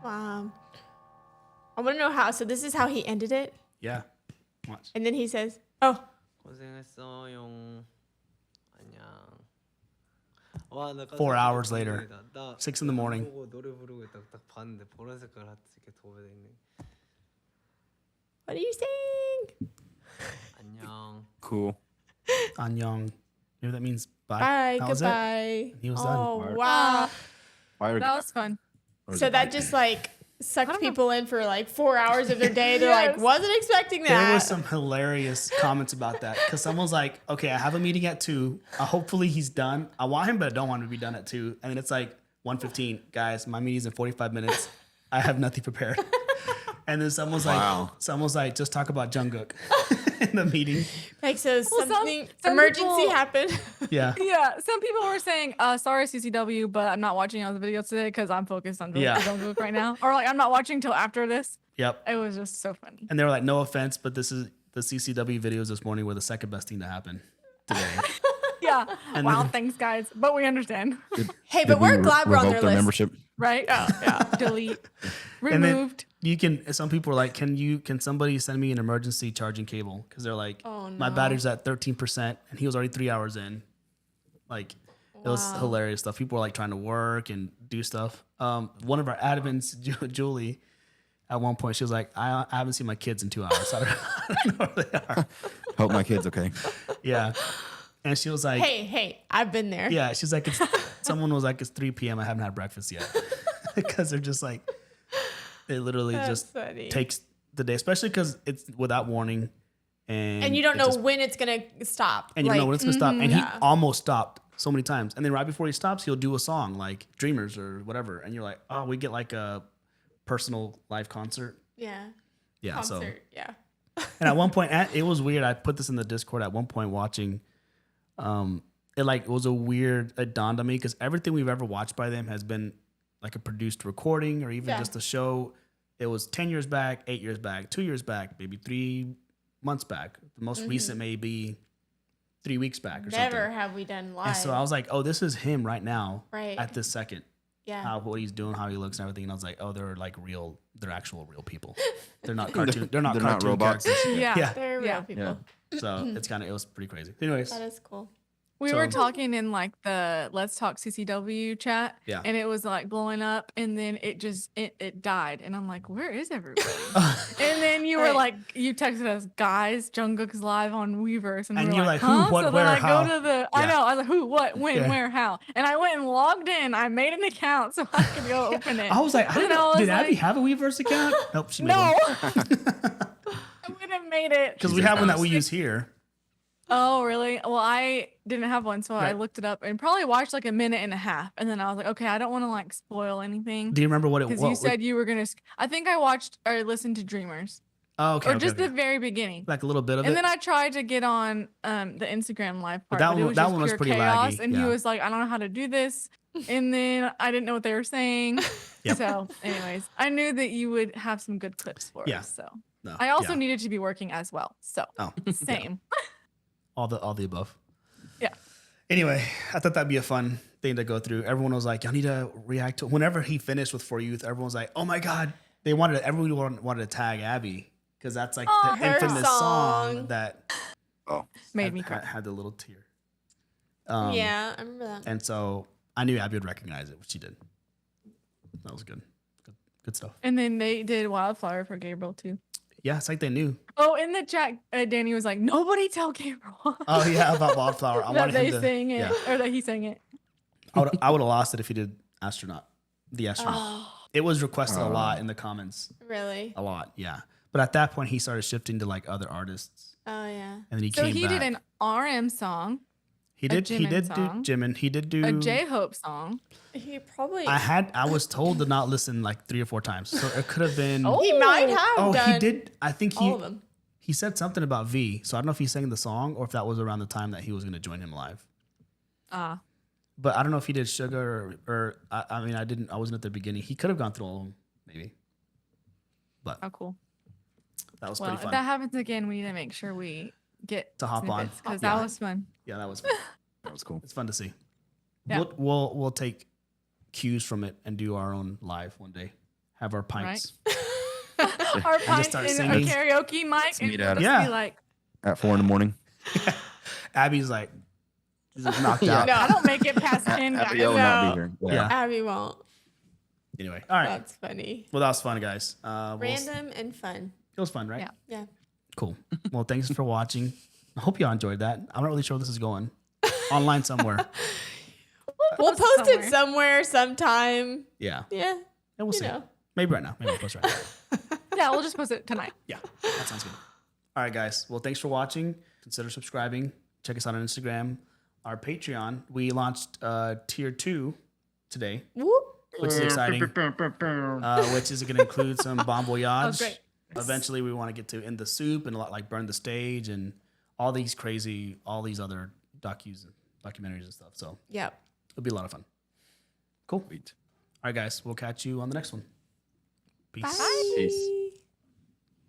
[SPEAKER 2] Wow. I want to know how. So this is how he ended it,
[SPEAKER 1] Yeah. Watch.
[SPEAKER 2] and then he says, "Oh,
[SPEAKER 5] 고생했어요. 안녕. 와, 나 깜짝
[SPEAKER 1] 4 hours
[SPEAKER 5] 놀랐다.
[SPEAKER 1] later,
[SPEAKER 5] 나
[SPEAKER 1] 6 in the morning.
[SPEAKER 5] 보고 노래 부르고 딱 봤는데 보라 색깔 하트 이렇게 도배돼 있네.
[SPEAKER 2] what are you saying?
[SPEAKER 5] 안녕.
[SPEAKER 4] Cool.
[SPEAKER 1] Annyeong. You know what that means? Bye.
[SPEAKER 2] Bye,
[SPEAKER 1] That was it.
[SPEAKER 2] goodbye."
[SPEAKER 1] He was
[SPEAKER 2] Oh
[SPEAKER 1] done.
[SPEAKER 2] wow.
[SPEAKER 4] Fire
[SPEAKER 3] That was fun.
[SPEAKER 4] or is
[SPEAKER 2] So
[SPEAKER 4] it
[SPEAKER 2] that
[SPEAKER 4] bite?
[SPEAKER 2] just like sucked
[SPEAKER 3] don't know.
[SPEAKER 2] people in for like 4 hours of their day. They're like,
[SPEAKER 3] Yes.
[SPEAKER 2] wasn't expecting that.
[SPEAKER 1] There was some hilarious comments about that because someone's like, okay, I have a meeting at 2. Hopefully he's done. I want him, but I don't want him to be done at 2. And then it's like 1:15. Guys, my meeting's in 45 minutes. I have nothing prepared. And then someone's
[SPEAKER 4] Wow.
[SPEAKER 1] like, just talk about Jungkook in the meeting.
[SPEAKER 2] Like, so
[SPEAKER 3] some
[SPEAKER 2] something
[SPEAKER 3] people-
[SPEAKER 2] emergency happened.
[SPEAKER 1] Yeah.
[SPEAKER 3] Yeah, some people were saying, sorry, CCW, but I'm not watching all the videos today because I'm focused on
[SPEAKER 1] Yeah.
[SPEAKER 3] Jungkook right now. Or like, I'm not watching till after this.
[SPEAKER 1] Yep.
[SPEAKER 3] It was just so funny.
[SPEAKER 1] And they were like, no offense, but this is the CCW videos this morning were the second best thing to happen today.
[SPEAKER 3] Yeah.
[SPEAKER 1] And
[SPEAKER 3] Wow,
[SPEAKER 1] then-
[SPEAKER 3] thanks, guys. But we understand,
[SPEAKER 2] Hey, but
[SPEAKER 4] Did we
[SPEAKER 2] we're glad we're on
[SPEAKER 4] revoke
[SPEAKER 2] their list.
[SPEAKER 4] membership?
[SPEAKER 3] right? Yeah. Delete.
[SPEAKER 1] And then
[SPEAKER 3] Removed.
[SPEAKER 1] you can. Some people are like, can somebody send me an emergency charging cable? Because they're like,
[SPEAKER 2] Oh,
[SPEAKER 1] my
[SPEAKER 2] no.
[SPEAKER 1] battery's at 13%, and he was already 3 hours in. Like, it was
[SPEAKER 2] Wow.
[SPEAKER 1] hilarious stuff. People were like trying to work and do stuff. One of our admins, Julie, at one point she was like, I haven't seen my kids in 2 hours. So I don't know where they are.
[SPEAKER 4] Hope my kid's okay.
[SPEAKER 1] Yeah, and she was like,
[SPEAKER 2] Hey, I've been there.
[SPEAKER 1] yeah, she's like, someone was like, it's 3 p.m. I haven't had breakfast yet because they're just like, it literally
[SPEAKER 2] That's
[SPEAKER 1] just
[SPEAKER 2] funny.
[SPEAKER 1] takes the day, especially because it's without warning, and
[SPEAKER 2] And you don't
[SPEAKER 1] it
[SPEAKER 2] know
[SPEAKER 1] just-
[SPEAKER 2] when it's gonna stop.
[SPEAKER 1] and you don't know when it's gonna stop. And
[SPEAKER 2] yeah.
[SPEAKER 1] he almost stopped so many times, and then right before he stops, he'll do a song like Dreamers or whatever, and you're like, oh, we get like a personal live concert.
[SPEAKER 2] Yeah.
[SPEAKER 1] Yeah, so
[SPEAKER 2] Concert. Yeah.
[SPEAKER 1] and at one point, it was weird. I put this in the Discord at one point watching. It was a weird. It dawned on me because everything we've ever watched by them has been like a produced recording or even
[SPEAKER 2] Yeah.
[SPEAKER 1] just a show. It was 10 years back, 8 years back, 2 years back, maybe 3 months back. The most recent may be 3 weeks back or
[SPEAKER 2] Never
[SPEAKER 1] something.
[SPEAKER 2] have we done live.
[SPEAKER 1] And so I was like, oh, this is him right now
[SPEAKER 2] Right.
[SPEAKER 1] at this second.
[SPEAKER 2] yeah.
[SPEAKER 1] How what he's doing, how he looks, and everything. And I was like, oh, they're like real. They're actual real people. They're not cartoon. They're not cartoon
[SPEAKER 4] robots.
[SPEAKER 1] characters.
[SPEAKER 3] Yeah.
[SPEAKER 1] Yeah.
[SPEAKER 2] They're real
[SPEAKER 3] Yeah.
[SPEAKER 2] people.
[SPEAKER 1] So it was pretty crazy. Anyways,
[SPEAKER 2] That is cool.
[SPEAKER 3] We
[SPEAKER 1] So-
[SPEAKER 3] were talking in like the Let's Talk CCW chat,
[SPEAKER 1] Yeah.
[SPEAKER 3] and it was like blowing up, and then it died, and I'm like, where is everybody? And then you were
[SPEAKER 2] Right.
[SPEAKER 3] like, you texted us, guys, Jungkook's live on Weverse, and,
[SPEAKER 1] And
[SPEAKER 3] we
[SPEAKER 1] you're
[SPEAKER 3] were
[SPEAKER 1] like,
[SPEAKER 3] huh?
[SPEAKER 1] who, what,
[SPEAKER 3] so
[SPEAKER 1] where,
[SPEAKER 3] then I
[SPEAKER 1] how?
[SPEAKER 3] go to the, I
[SPEAKER 1] Yeah.
[SPEAKER 3] know, I was like, who, what, when,
[SPEAKER 1] Yeah.
[SPEAKER 3] where, how, and I went and logged in. I made an account so I could go open it.
[SPEAKER 1] I was like, I
[SPEAKER 3] And
[SPEAKER 1] didn't know.
[SPEAKER 3] was
[SPEAKER 1] Did Abby
[SPEAKER 3] like,
[SPEAKER 1] have a Weverse account? Nope, she made
[SPEAKER 3] No,
[SPEAKER 1] one.
[SPEAKER 3] I would have made it.
[SPEAKER 1] Because we have one that we use here.
[SPEAKER 3] Oh, really? Well, I didn't have one, so I
[SPEAKER 1] Right.
[SPEAKER 3] looked it up and probably watched like a minute and a half, and then I was like, okay, I don't want to like spoil anything.
[SPEAKER 1] Do you remember what it was?
[SPEAKER 3] Because you said you were gonna. I think I watched or listened to Dreamers,
[SPEAKER 1] Oh, okay.
[SPEAKER 3] or
[SPEAKER 1] okay,
[SPEAKER 3] just
[SPEAKER 1] okay.
[SPEAKER 3] the very beginning,
[SPEAKER 1] like a little bit of
[SPEAKER 3] and
[SPEAKER 1] it.
[SPEAKER 3] then I tried to get on the Instagram live
[SPEAKER 1] But
[SPEAKER 3] part,
[SPEAKER 1] that
[SPEAKER 3] but, it
[SPEAKER 1] one-
[SPEAKER 3] was
[SPEAKER 1] that
[SPEAKER 3] just
[SPEAKER 1] one was
[SPEAKER 3] pure
[SPEAKER 1] pretty
[SPEAKER 3] chaos,
[SPEAKER 1] laggy,
[SPEAKER 3] and he
[SPEAKER 1] yeah.
[SPEAKER 3] was like, I don't know how to do this, and then I didn't know what they were saying.
[SPEAKER 1] Yep.
[SPEAKER 3] So, anyways, I knew that you would have some good clips for
[SPEAKER 1] Yeah.
[SPEAKER 3] us. So
[SPEAKER 1] No,
[SPEAKER 3] I also
[SPEAKER 1] yeah.
[SPEAKER 3] needed to be working as well. So
[SPEAKER 1] Oh,
[SPEAKER 3] same.
[SPEAKER 1] all the above.
[SPEAKER 3] Yeah.
[SPEAKER 1] Anyway, I thought that'd be a fun thing to go through. Everyone was like, "Y'all need to react to." Whenever he finished with For Youth, everyone was like, "Oh my god!" Everyone wanted to tag Abby because that's like
[SPEAKER 3] Oh,
[SPEAKER 1] the
[SPEAKER 2] her
[SPEAKER 1] infamous song
[SPEAKER 2] song.
[SPEAKER 1] that
[SPEAKER 3] Made me cry.
[SPEAKER 1] had the little tear.
[SPEAKER 2] Yeah, I remember that.
[SPEAKER 1] And so I knew Abby would recognize it, which she did. That was good. Good stuff.
[SPEAKER 3] And then they did Wildflower for Gabriel too.
[SPEAKER 1] Yeah, it's like they knew.
[SPEAKER 3] Oh, in the chat, Danny was like, "Nobody tell Gabriel
[SPEAKER 1] Oh yeah, about Wildflower. I
[SPEAKER 3] that
[SPEAKER 1] wanted
[SPEAKER 3] they
[SPEAKER 1] him to.
[SPEAKER 3] sang it
[SPEAKER 1] Yeah.
[SPEAKER 3] or that he sang it."
[SPEAKER 1] I would have lost it if he did astronaut. The astronaut.
[SPEAKER 2] Oh,
[SPEAKER 1] It was requested a lot in the comments.
[SPEAKER 2] really?
[SPEAKER 1] A lot, yeah. But at that point, he started shifting to like other artists,
[SPEAKER 2] Oh, yeah.
[SPEAKER 1] and then he
[SPEAKER 3] So
[SPEAKER 1] came
[SPEAKER 3] he
[SPEAKER 1] back.
[SPEAKER 3] did an RM song.
[SPEAKER 1] He did do
[SPEAKER 3] song.
[SPEAKER 1] Jimin. He did do
[SPEAKER 3] A J-Hope song.
[SPEAKER 2] He probably.
[SPEAKER 1] I was told to not listen like 3 or 4 times. So it could have been
[SPEAKER 3] Oh.
[SPEAKER 2] He might have
[SPEAKER 1] Oh,
[SPEAKER 2] done
[SPEAKER 1] he did. I think
[SPEAKER 2] all of them.
[SPEAKER 1] he said something about V. So I don't know if he sang the song or if that was around the time that he was going to join him live.
[SPEAKER 3] Ah.
[SPEAKER 1] But I don't know if he did Sugar or I mean I wasn't at the beginning. He could have gone through all of them maybe. But
[SPEAKER 3] How cool.
[SPEAKER 1] that was
[SPEAKER 3] Well,
[SPEAKER 1] pretty
[SPEAKER 3] if
[SPEAKER 1] fun.
[SPEAKER 3] that happens again, we need to make sure we get
[SPEAKER 1] To hop on.
[SPEAKER 3] because
[SPEAKER 1] Yeah.
[SPEAKER 3] that was fun.
[SPEAKER 1] Yeah, that was fun.
[SPEAKER 4] That was cool.
[SPEAKER 1] It's fun to see.
[SPEAKER 3] Yeah.
[SPEAKER 1] We'll take cues from it and do our own live one day. Have our pints.
[SPEAKER 3] Our pints
[SPEAKER 1] start
[SPEAKER 3] in a
[SPEAKER 1] singing.
[SPEAKER 3] karaoke mic. And
[SPEAKER 4] meet
[SPEAKER 3] we'll
[SPEAKER 4] at
[SPEAKER 3] just
[SPEAKER 1] Yeah.
[SPEAKER 3] be like,
[SPEAKER 4] At 4 a.m.
[SPEAKER 1] Abby's like she's just knocked
[SPEAKER 4] Yeah.
[SPEAKER 1] out.
[SPEAKER 3] no, I don't make it past 10, guys.
[SPEAKER 4] Abby will not be here.
[SPEAKER 1] Yeah.
[SPEAKER 2] Abby won't.
[SPEAKER 1] Anyway, all right.
[SPEAKER 2] That's funny.
[SPEAKER 1] Well, that was fun, guys.
[SPEAKER 2] Random and fun.
[SPEAKER 1] It was fun, right?
[SPEAKER 3] Yeah.
[SPEAKER 2] Yeah.
[SPEAKER 1] Cool. Well, thanks for watching. I hope y'all enjoyed that. I'm not really sure where this is going. Online somewhere.
[SPEAKER 2] We'll post it somewhere sometime.
[SPEAKER 1] Yeah.
[SPEAKER 2] Yeah.
[SPEAKER 1] And we'll see.
[SPEAKER 2] know.
[SPEAKER 1] Maybe right now. Maybe we'll post right now.
[SPEAKER 3] Yeah, we'll just post it tonight.
[SPEAKER 1] Yeah. That sounds good. All right, guys. Well, thanks for watching. Consider subscribing. Check us out on Instagram. Our Patreon. We launched tier 2 today,
[SPEAKER 2] Whoop.
[SPEAKER 1] which is exciting. Which is going to include some Bon Voyage.
[SPEAKER 3] great.
[SPEAKER 1] Eventually, we want to get to In the Soup and a lot like Burn the Stage and all these other documentaries and stuff. So
[SPEAKER 2] Yep.
[SPEAKER 1] it'll be a lot of fun. Cool.
[SPEAKER 4] Sweet.
[SPEAKER 1] All right, guys. We'll catch you on the next one. Peace.
[SPEAKER 2] Bye.
[SPEAKER 4] Peace.